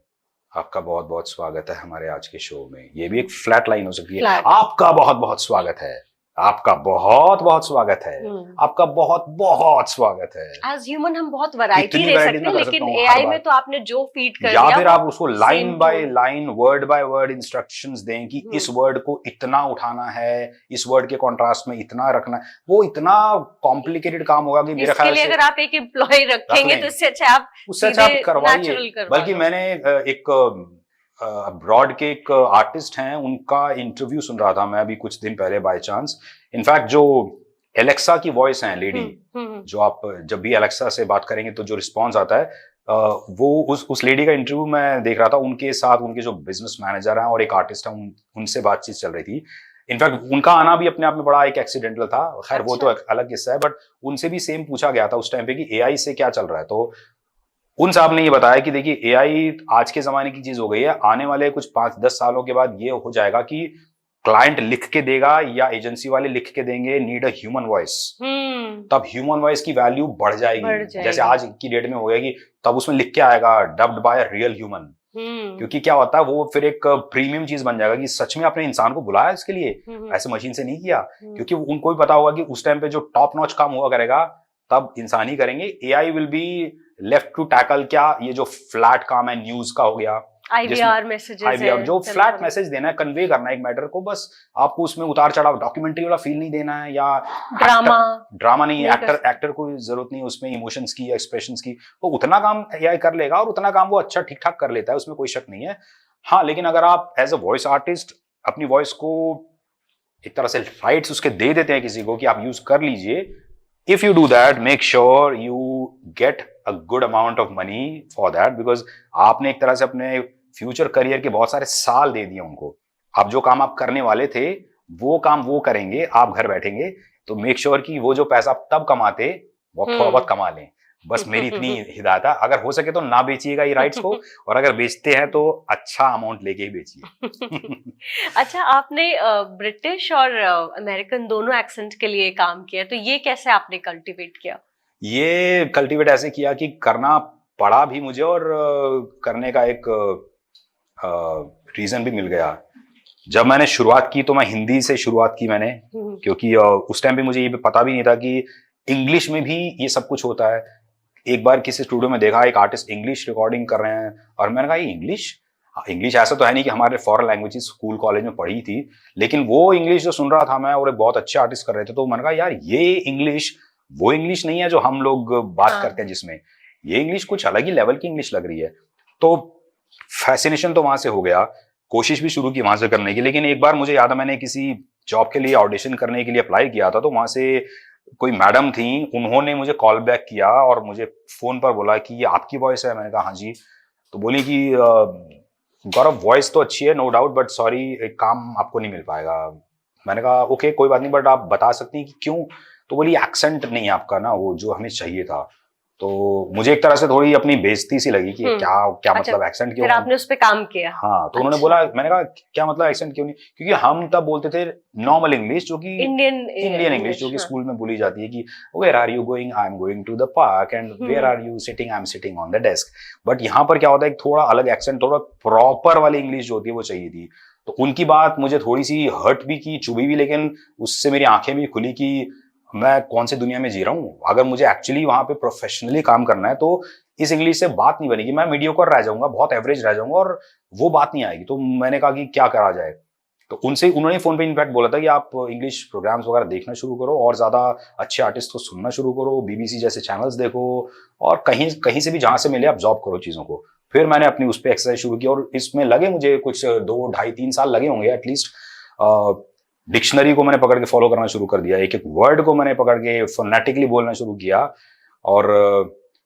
आपका बहुत बहुत स्वागत है हमारे आज के शो में, ये भी एक फ्लैट लाइन हो सकती है। आपका बहुत बहुत स्वागत है, आपका बहुत बहुत स्वागत है। आपका बहुत बहुत स्वागत है। एज ह्यूमन हम बहुत वैरायटी कितनी ले varieties सकते मैं हैं, कर सकता लेकिन हूँ हर एआई बार। में तो आपने जो फीड कर या दिया फिर वो आप उसको line same by tone। Line word by word instructions दें कि इस वर्ड को इतना उठाना है, इस वर्ड के कॉन्ट्रास्ट में इतना रखना है। वो इतना कॉम्प्लिकेटेड काम होगा कि मेरे इसके ख्याल लिए से अगर आप एक एम्प्लॉय रखेंगे लें। तो इससे अच्छा आप उससे अच्छा आप सीधे करवाइए। natural करवा बल्कि लो। मैंने एक अब्रॉड के एक आर्टिस्ट हैं, उनका इंटरव्यू सुन रहा था मैं अभी कुछ दिन पहले बाय चांस। इनफैक्ट जो एलेक्सा की वॉइस है लेडी, जो आप जब भी एलेक्सा से बात करेंगे तो जो रिस्पॉन्स आता है, वो उस लेडी का इंटरव्यू मैं देख रहा था। उनके साथ उनके जो बिजनेस मैनेजर हैं और एक आर्टिस्ट है, उनसे बातचीत चल रही थी। इनफैक्ट उनका आना भी अपने आप में बड़ा एक एक्सीडेंटल था। खैर वो तो एक अलग किस्सा है, बट उनसे भी सेम पूछा गया था उस टाइम पे कि एआई से क्या चल रहा है। तो उन साहब ने ये बताया कि देखिए एआई आज के जमाने की चीज हो गई है। आने वाले कुछ 5-10 सालों के बाद ये हो जाएगा कि क्लाइंट लिख के देगा या एजेंसी वाले लिख के देंगे, नीड अ ह्यूमन वॉइस। तब ह्यूमन वॉइस की वैल्यू बढ़ जाएगी। जैसे आज की डेट में हो गया कि तब उसमें लिख के आएगा dubbed bye a real human. क्योंकि क्या होता है, वो फिर एक प्रीमियम चीज बन जाएगा कि सच में आपने इंसान को बुलाया इसके लिए, ऐसे मशीन से नहीं किया। क्योंकि उनको भी पता होगा कि उस टाइम पे जो टॉप नॉच काम हुआ करेगा तब इंसान ही करेंगे। AI will be left to tackle क्या ये जो फ्लैट काम है, न्यूज का हो गया, IVR मैसेजेस IVR जो फ्लैट मैसेज देना है, कन्वे करना है एक मैटर को, बस आपको उसमें उतार चढ़ाव डॉक्यूमेंट्री वाला फील नहीं देना है, या ड्रामा नहीं है, एक्टर को जरूरत नहीं उसमें इमोशंस की या एक्सप्रेशंस की। तो उतना काम एआई कर लेगा और उतना काम वो अच्छा ठीक ठाक कर लेता है, उसमें कोई शक नहीं है। हाँ, लेकिन अगर आप एज अ वॉइस आर्टिस्ट अपनी वॉइस को एक तरह से राइट्स उसके दे देते हैं किसी को कि आप यूज कर लीजिए, if you do that, make sure you get a good amount of money for that, because आपने एक तरह से अपने फ्यूचर करियर के बहुत सारे साल दे दिए उनको। अब जो काम आप करने वाले थे वो काम वो करेंगे, आप घर बैठेंगे। तो मेक श्योर कि वो जो पैसा आप तब कमाते वो थोड़ा बहुत कमा लें। बस मेरी इतनी हिदायत है। अगर हो सके तो ना बेचिएगा ये राइट्स को, और अगर बेचते हैं तो अच्छा अमाउंट लेके ही बेचिए। अच्छा, आपने ब्रिटिश और अमेरिकन दोनों एक्सेंट के लिए काम किया, तो ये कैसे आपने कल्टीवेट किया? ये कल्टीवेट ऐसे किया कि करना पड़ा भी मुझे, और करने का एक रीजन भी मिल गया। जब मैंने शुरुआत की तो मैं हिंदी से शुरुआत की मैंने, क्योंकि उस टाइम पे मुझे ये पता भी नहीं था कि इंग्लिश में भी ये सब कुछ होता है। एक बार किसी स्टूडियो में देखा एक आर्टिस्ट इंग्लिश रिकॉर्डिंग कर रहे हैं, और मैंने कहा ये इंग्लिश ऐसा तो है नहीं कि हमारे फॉरेन लैंग्वेजेस स्कूल कॉलेज में पढ़ी थी, लेकिन वो इंग्लिश जो सुन रहा था मैं, और एक बहुत अच्छे आर्टिस्ट कर रहे थे, तो मैंने कहा यार ये इंग्लिश वो इंग्लिश नहीं है जो हम लोग बात करते हैं, जिसमें ये इंग्लिश कुछ अलग ही लेवल की इंग्लिश लग रही है। तो फैसिनेशन तो वहां से हो गया, कोशिश भी शुरू की वहां से करने की। लेकिन एक बार मुझे याद है मैंने किसी जॉब के लिए ऑडिशन करने के लिए अप्लाई किया था, तो वहां से कोई मैडम थी, उन्होंने मुझे कॉल बैक किया और मुझे फोन पर बोला कि ये आपकी वॉइस है। मैंने कहा हाँ जी। तो बोली कि गौरव वॉइस तो अच्छी है नो डाउट, बट सॉरी एक काम आपको नहीं मिल पाएगा। मैंने कहा ओके कोई बात नहीं, बट आप बता सकती हैं कि क्यों? तो बोली एक्सेंट नहीं है आपका ना वो जो हमें चाहिए था। तो मुझे एक तरह से थोड़ी अपनी बेइज्जती सी लगी कि क्या मतलब एक्सेंट क्यों? फिर आपने उस पे काम किया? हाँ, तो उन्होंने बोला, मैंने कहा क्या मतलब एक्सेंट क्यों नहीं? क्योंकि हम तब बोलते थे नॉर्मल इंग्लिश, जो कि इंडियन इंग्लिश, जो कि स्कूल में बोली जाती है कि where are you going, I am going to the park, and where are you sitting, I am sitting on the desk. But यहाँ पर क्या होता है, एक थोड़ा अलग एक्सेंट, थोड़ा प्रॉपर वाली इंग्लिश जो होती है वो चाहिए थी। तो उनकी बात मुझे थोड़ी सी हर्ट भी की, चुभी भी, लेकिन उससे मेरी आंखें भी खुली कि मैं कौन सी दुनिया में जी रहा हूँ। अगर मुझे एक्चुअली वहां पे प्रोफेशनली काम करना है तो इस इंग्लिश से बात नहीं बनेगी, मैं मीडियोकर रह जाऊंगा, बहुत एवरेज रह जाऊंगा, और वो बात नहीं आएगी। तो मैंने कहा कि क्या करा जाए। तो उन्होंने फोन पे इनफैक्ट बोला था कि आप इंग्लिश प्रोग्राम्स वगैरह देखना शुरू करो और ज्यादा अच्छे आर्टिस्ट को सुनना शुरू करो, BBC जैसे चैनल्स देखो, और कहीं से भी जहां से मिले आप जॉब करो चीजों को। फिर मैंने अपनी उस पर एक्सरसाइज शुरू की, और इसमें लगे मुझे कुछ 2, 2.5, 3 साल लगे होंगे एटलीस्ट। डिक्शनरी को मैंने पकड़ के फॉलो करना शुरू कर दिया, एक एक वर्ड को मैंने पकड़ के फोनेटिकली बोलना शुरू किया। और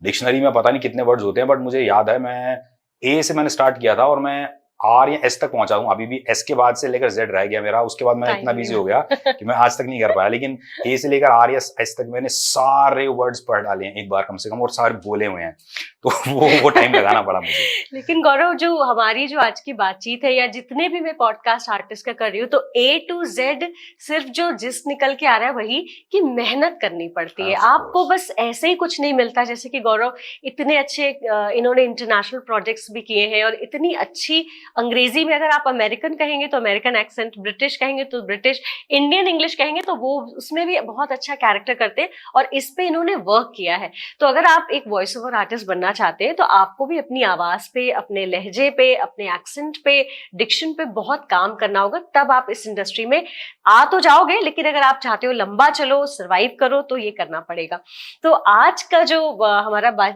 डिक्शनरी में पता नहीं कितने वर्ड्स होते हैं, बट मुझे याद है मैं ए से मैंने स्टार्ट किया था और मैं आर या एस तक पहुंचा हूं। अभी भी एस के बाद से लेकर जेड रह गया मेरा, उसके बाद मैं इतना बिजी हो गया कि मैं आज तक नहीं कर पाया। लेकिन ए से लेकर आर या एस तक मैंने सारे वर्ड्स पढ़ डाले हैं एक बार कम से कम, और सारे बोले हुए हैं। तो वो टाइम लगाना पड़ा मुझे। लेकिन गौरव, जो हमारी जो आज की बातचीत है, या जितने भी मैं पॉडकास्ट आर्टिस्ट का कर रही हूँ, तो A to Z सिर्फ जो जिस निकल के आ रहा है वही कि मेहनत करनी पड़ती है। आपको बस ऐसे ही कुछ नहीं मिलता। जैसे कि गौरव इतने अच्छे इन्होंने इंटरनेशनल प्रोजेक्ट्स भी किए हैं और इतनी अच्छी अंग्रेजी में अगर आप अमेरिकन कहेंगे तो अमेरिकन एक्सेंट, ब्रिटिश कहेंगे तो ब्रिटिश, इंडियन इंग्लिश कहेंगे तो वो उसमें भी बहुत अच्छा कैरेक्टर करते हैं और इस पे इन्होंने वर्क किया है। तो अगर आप एक वॉइस ओवर आर्टिस्ट बनना चाहते हैं तो आपको भी अपनी आवाज पे, अपने लहजे पे, अपने एक्सेंट पे, डिक्शन पे बहुत काम करना होगा, तब आप इस इंडस्ट्री में आ तो जाओगे, लेकिन अगर आप चाहते हो लंबा चलो, सर्वाइव करो, तो ये करना पड़ेगा। तो आज का जो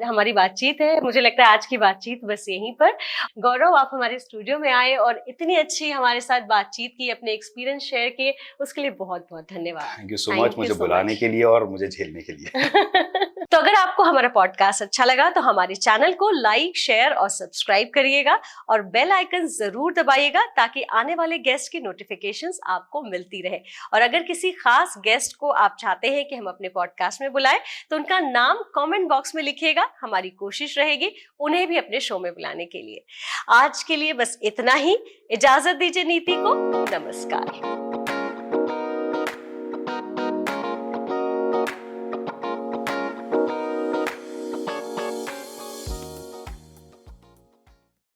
हमारी बातचीत है, मुझे लगता है आज की बातचीत बस यहीं पर। गौरव, आप हमारे स्टूडियो में आए और इतनी अच्छी हमारे साथ बातचीत की, अपने एक्सपीरियंस शेयर किए, उसके लिए बहुत बहुत धन्यवाद। थैंक यू सो मच मुझे बुलाने के लिए और मुझे झेलने के लिए। तो अगर आपको हमारा पॉडकास्ट अच्छा लगा तो हमारे चैनल को लाइक, शेयर और सब्सक्राइब करिएगा और बेल आइकन जरूर दबाइएगा ताकि आने वाले गेस्ट की नोटिफिकेशंस आपको मिलती रहे। और अगर किसी खास गेस्ट को आप चाहते हैं कि हम अपने पॉडकास्ट में बुलाएं तो उनका नाम कमेंट बॉक्स में लिखिएगा। हमारी कोशिश रहेगी उन्हें भी अपने शो में बुलाने के लिए। आज के लिए बस इतना ही। इजाजत दीजिए नीति को। नमस्कार।